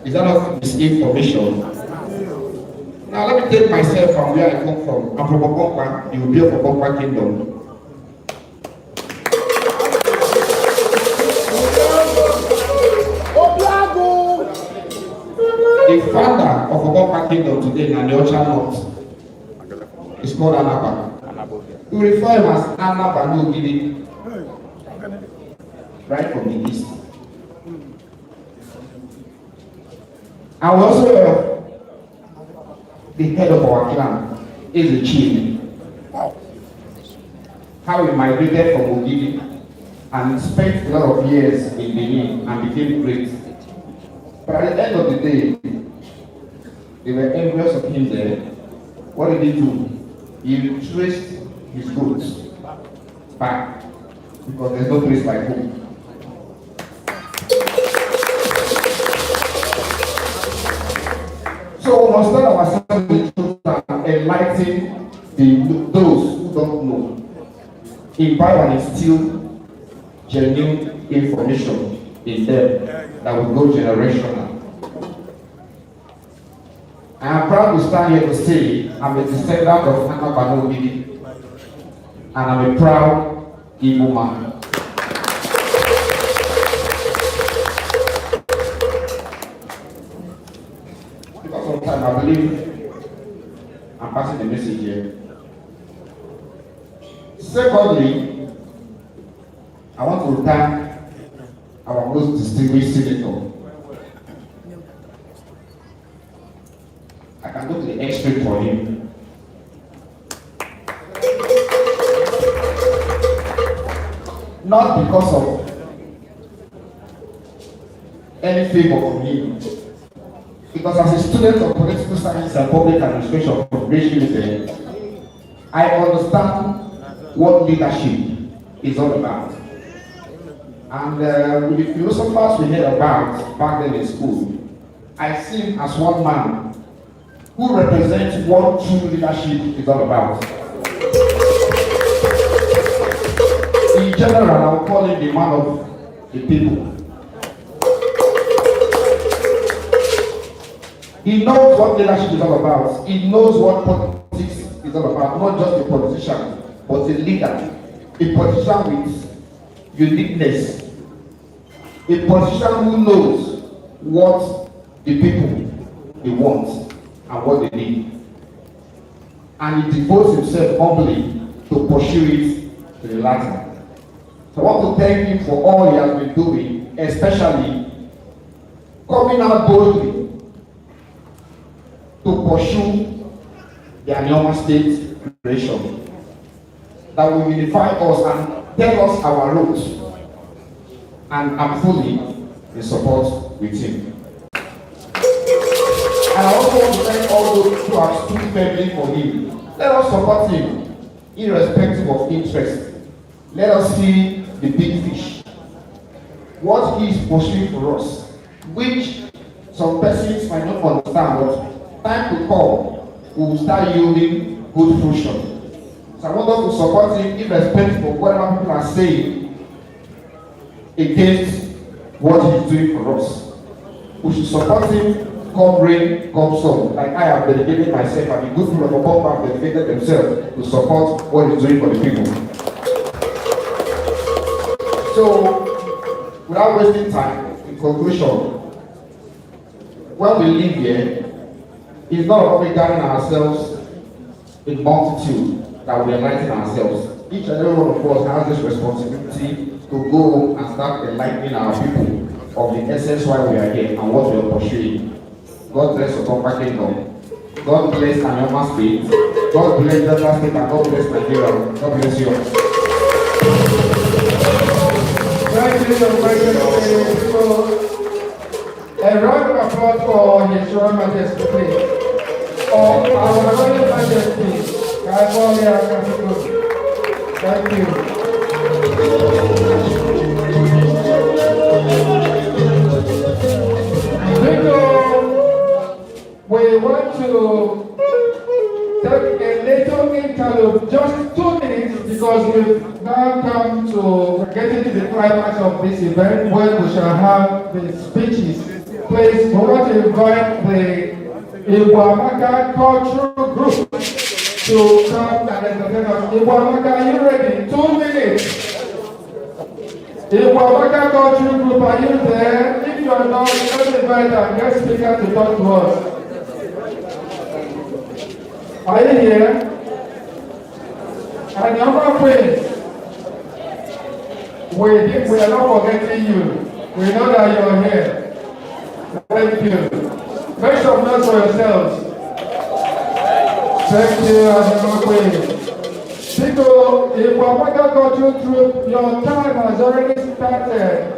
Is that not misinformation? Now let me take myself from where I come from. I'm from Obokwa, the Obi of Obokwa Kingdom. The founder of Obokwa Kingdom today in the Ocha North is called Anaba. We refer him as Anaba no Gidi, right from the east. And we also have the head of our clan is a chief. How we migrated from Ogidi and spent a lot of years in Benin and became great. But at the end of the day, they were envious of him there. What did he do? He traced his roots back because there's no place like home. So we must tell ourselves the truth and enlighten those who don't know. Invite and instill genuine information in them that will go generational. I am proud to stand here to say I'm a descendant of Anaba no Gidi, and I'm a proud Igbo man. Because of time, I believe I'm passing the message here. Secondly, I want to thank our most distinguished senator. I can go to the extreme for him. Not because of any favor from him. Because as a student of political science and public administration from British University, I understand what leadership is all about. And with the philosophers we heard about back then in school, I see him as one man who represents what true leadership is all about. In general, I will call him the man of the people. He knows what leadership is all about. He knows what politics is all about. Not just a politician, but a leader. A politician with uniqueness. A politician who knows what the people they want and what they need. And he devotes himself humbly to pursue it to the latter. So I want to thank him for all he has been doing, especially coming out boldly to pursue the Anioma state creation that will unify us and tell us our route, and I'm fully in support with him. And I also want to thank all those who have stood firmly for him. Let us support him, irrespective of interest. Let us see the big fish. What he is pursuing for us, which some persons might not understand, but time to come, we will start yielding good fruition. So I want us to support him, irrespective of whatever people are saying against what he is doing for us. We should support him, come rain, come sun. Like I have dedicated myself, and the good people of Obama have dedicated themselves to support what he's doing for the people. So, without wasting time, in conclusion, when we live here, it's not about we gathering ourselves in multitude that we enlighten ourselves. Each and every one of us has this responsibility to go and start enlightening our people of the essence why we are here and what we are pursuing. God bless Otomba Kingdom. God bless Anyoma State. God bless Delta State, and God bless Nigeria. God bless you. Thank you, Your Majesty. A round of applause for His Royal Majesty, please. Our Royal Majesty, California Capital. Thank you. We want to take a little interlude, just 2 minutes, because we've now come to getting to the climax of this event, where we shall have the speeches. Please, we want to invite the Igbo cultural group to come and entertain us. Igbo, are you ready? 2 minutes. Igbo cultural group, are you there? If you are not, let's invite our guest speaker to talk to us. Are you here? And your friends, we are not forgetting you. We know that you are here. Thank you. Make some noise for yourselves. Thank you, and your friends. People, if we are going to go through, your time has already started.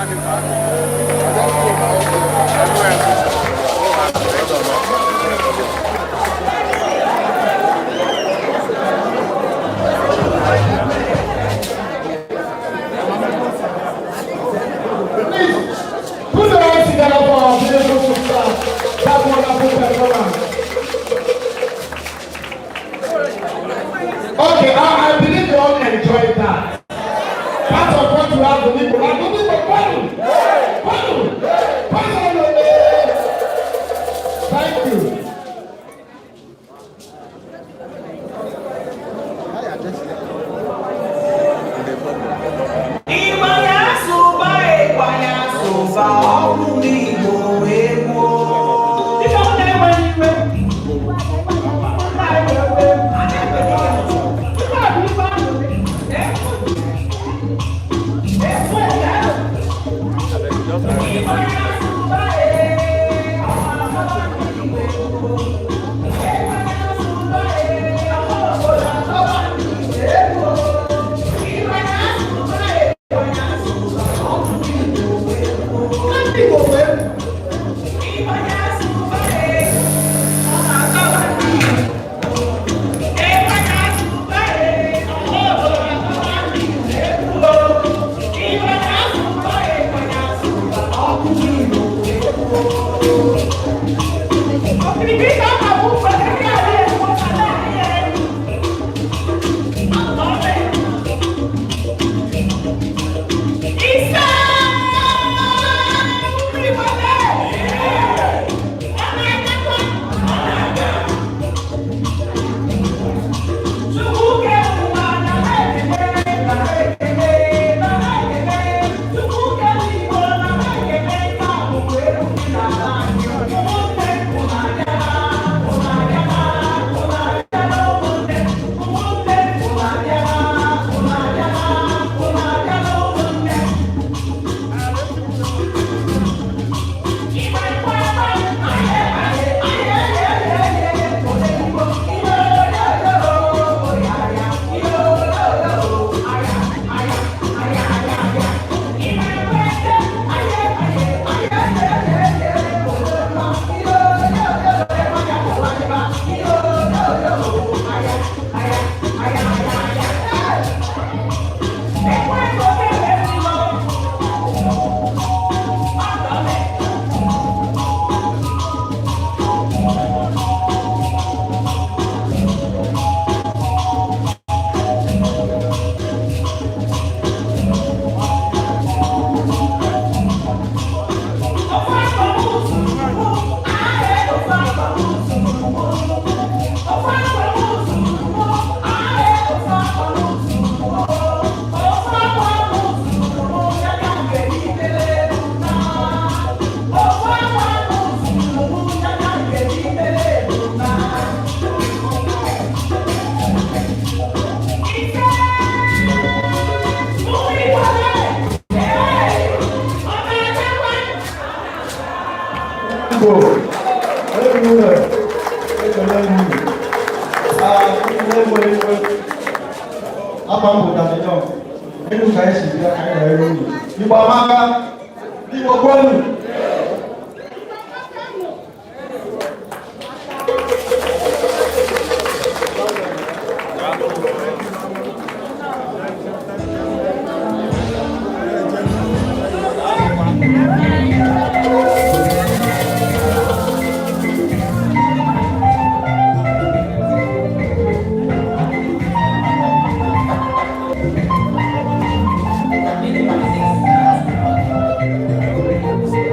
Put your hands together for our beautiful sister. That wonderful performance. Okay, I believe you all enjoyed that. Part of what you have to do. I'm looking for fun. Thank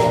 you.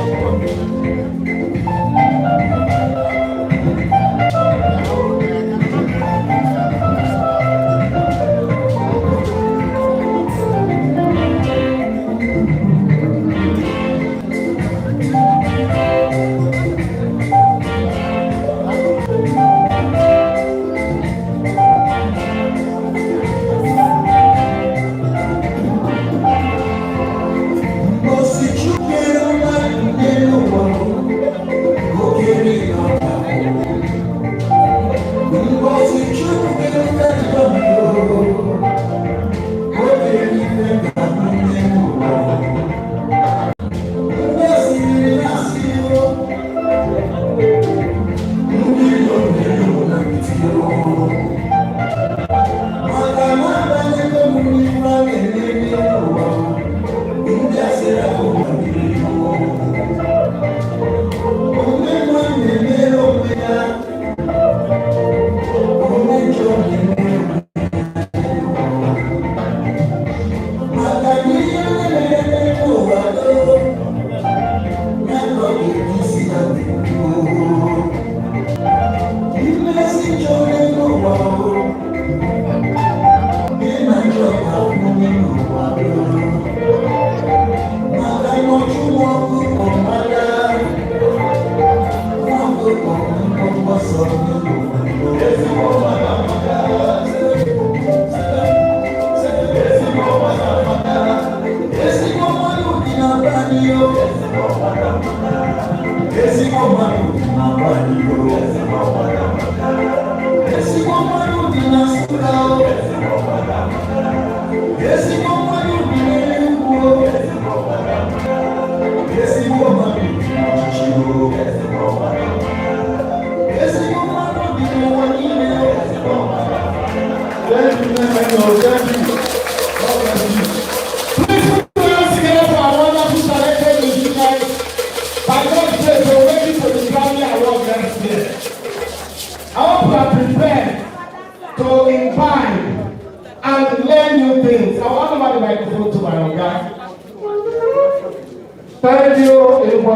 To imbibe and learn new things. I want to have the microphone to my own guy. Thank you, Igbo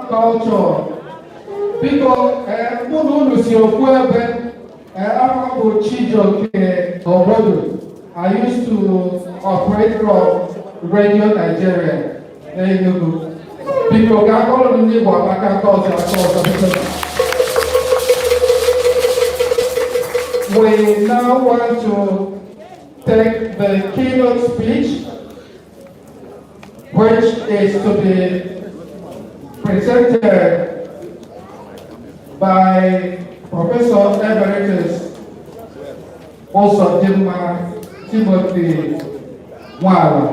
culture. Because unu si okwu ebe afọ bụ Chijioke Obodo. I used to operate from Radio Nigeria. There you go. Because I call them Igbo culture. We now want to take the keynote speech, which is to be presented by Professor Emeritus Osodimma Timothy Mwala.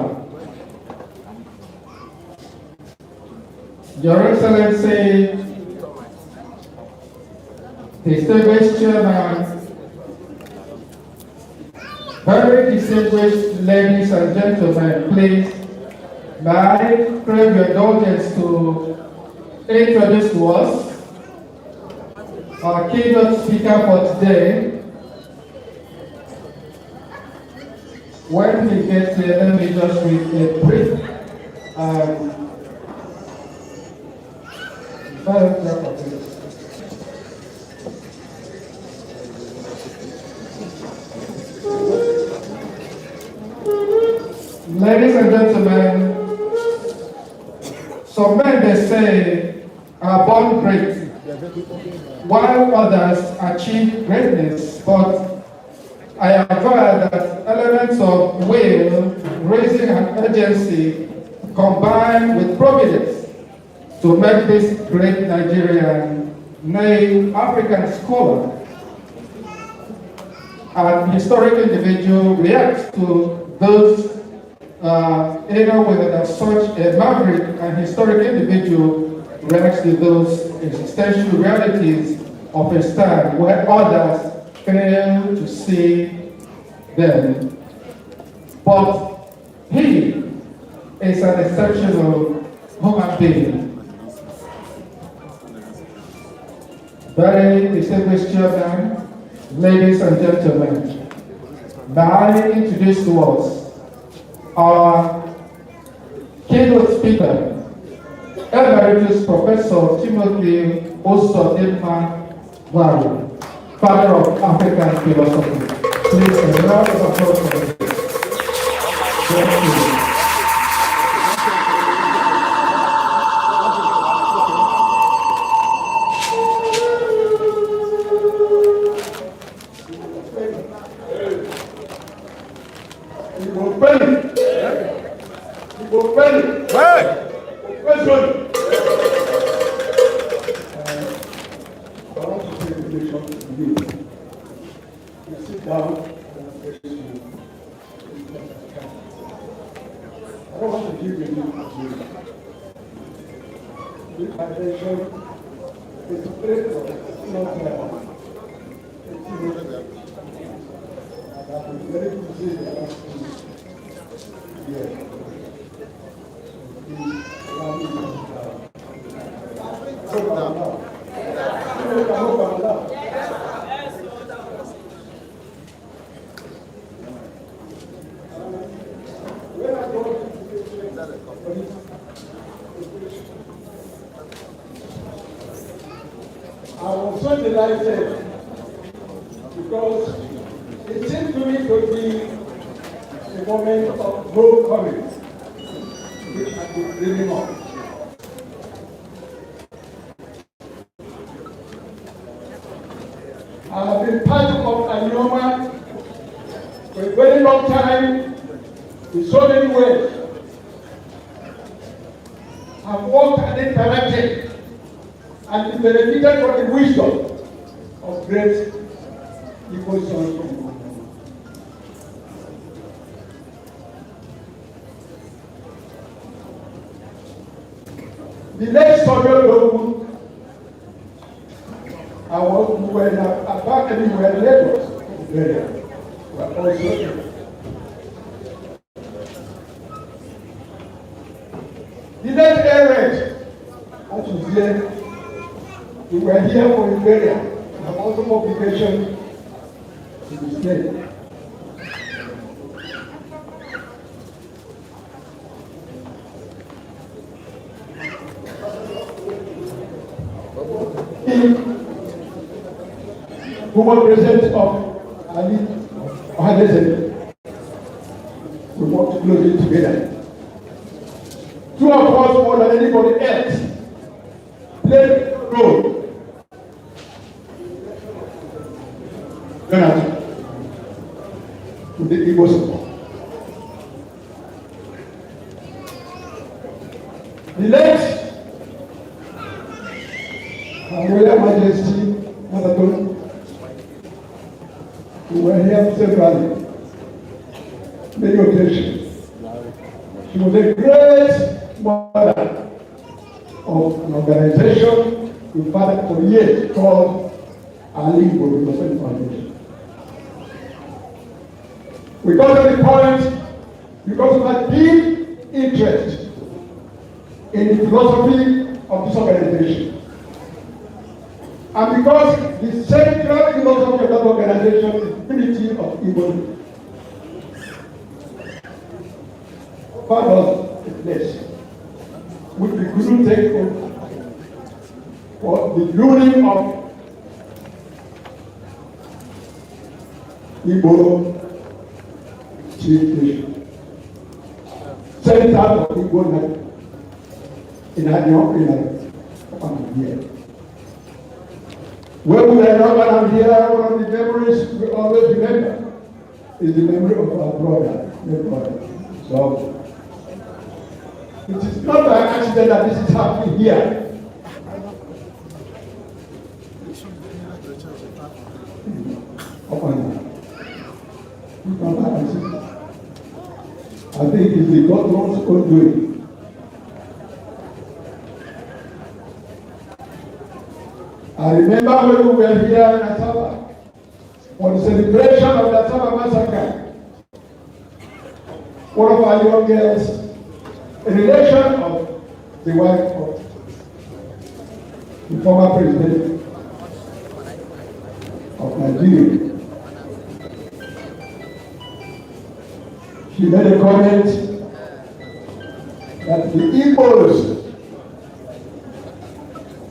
Your Excellency, distinguished Chairman, very distinguished ladies and gentlemen, please, may I crave your indulgence to introduce to us our keynote speaker for today. When he gets here, let me just read a brief paragraph of it. Ladies and gentlemen, some men they say are born great, while others achieve greatness, but I am aware that elements of will, raising an urgency, combined with providence to make this great Nigerian, nay African scholar and historic individual reacts to those either whether such a maverick and historic individual reacts to those existential realities of his time where others fail to see them. But he is an exceptional human being. Very distinguished chairman, ladies and gentlemen, may I introduce to us our keynote speaker, Emeritus Professor Timothy Osodimma Mwala, Father of African Philosophy. Please, a round of applause for him. Thank you. I was so delighted because it seemed to me to be a moment of homecoming, which I could dream of. I have been part of Anioma for a very long time in so many ways. I've worked and interacted and benefited from the wisdom of great Igbo sons. The late Sojo I was when back anywhere in Lagos, were also the late Eric, as you say, we were here for Iberia, and also publication to the state. Who was president of Ali Ohadeze, we want to close it together. Two of us more than anybody else played a role. To the Igbo support. The late Royal Majesty Mother, we were here severally, many occasions. She was a great mother of an organization we founded for years called Ali Igbo Development Foundation. We got to the point because of my deep interest in the philosophy of this organization. And because the central philosophy of that organization is unity of Igbo. Found us a place which we couldn't take over for the ruling of Igbo chief nation. Center of Igbo in our here. When we are not around here, one of the memories we always remember is the memory of our brother. So, it is not by accident that this is happening here. I think it's the God's own doing. I remember when we were here in Asaba for the celebration of the Asaba massacre. One of our young girls, a relation of the wife of the former president of Nigeria, she made a comment that the Igbos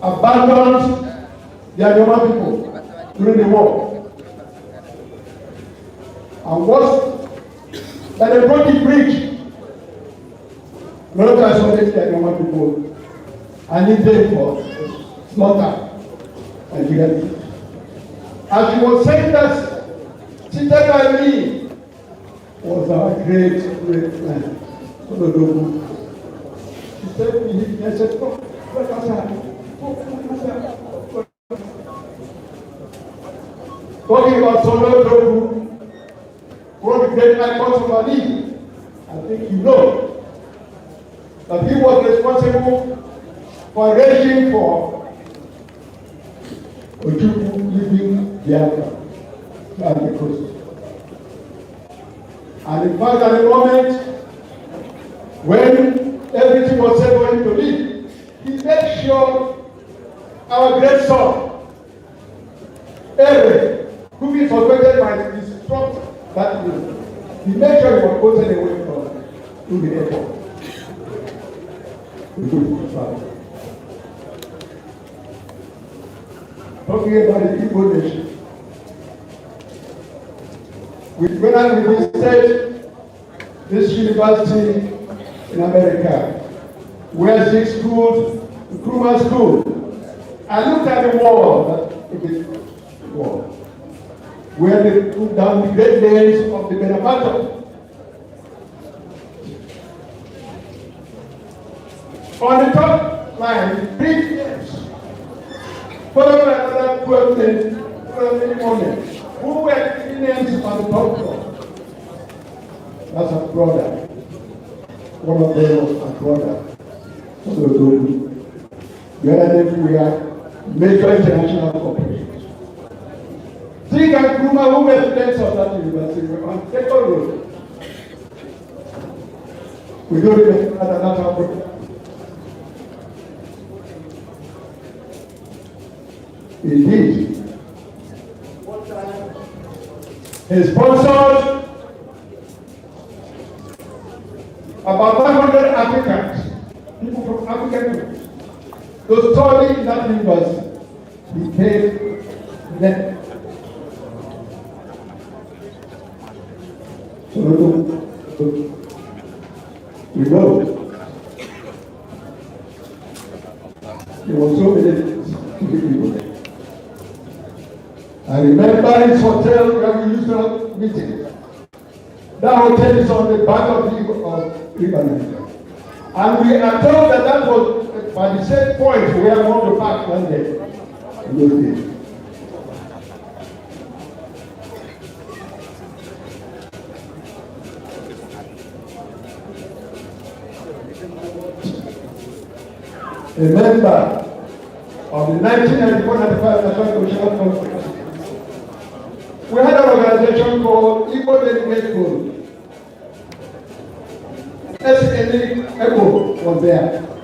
abandoned their Yoruba people during the war. And was that they broke the bridge. Not isolated their Yoruba people and leave them for slaughter and reality. As she was saying that, seated by me was our great friend. She said to me, I said, talking about Solo Dogu, one of the great icons of our league, I think you know that he was responsible for arranging for Ojukwu leaving Biafra and the coast. And in fact, at the moment when everything was said for him to leave, he made sure our great son, Eric, who is suspected by disrupt that news, he made sure he was posted away from the airport. Talking about the Igbo nation. When I visited this university in America, where she schooled, the Krumah School, I looked at the wall, where they put down the great names of the benefactors. On the top line, big names, followed by another 12 names, 12 names. Who were the names on the top floor? That's a brother. One of them was a brother. The other day we are major international corporations. Think and Kuma, who were students of that university, were on second road. We don't remember that another program. Indeed. He sponsored about 500 Africans, people from African countries, to study in that university. He paid them. So we know there was so many things to be people there. I remember his hotel where we used to have meetings. That hotel is on the back of River Niger. And we are told that that was by the same point where one of the park one day in those days. A member of the 1994-95 National Commission Conference. We had an organization called Igbo Delegate Forum. S.N.A. Echo was there.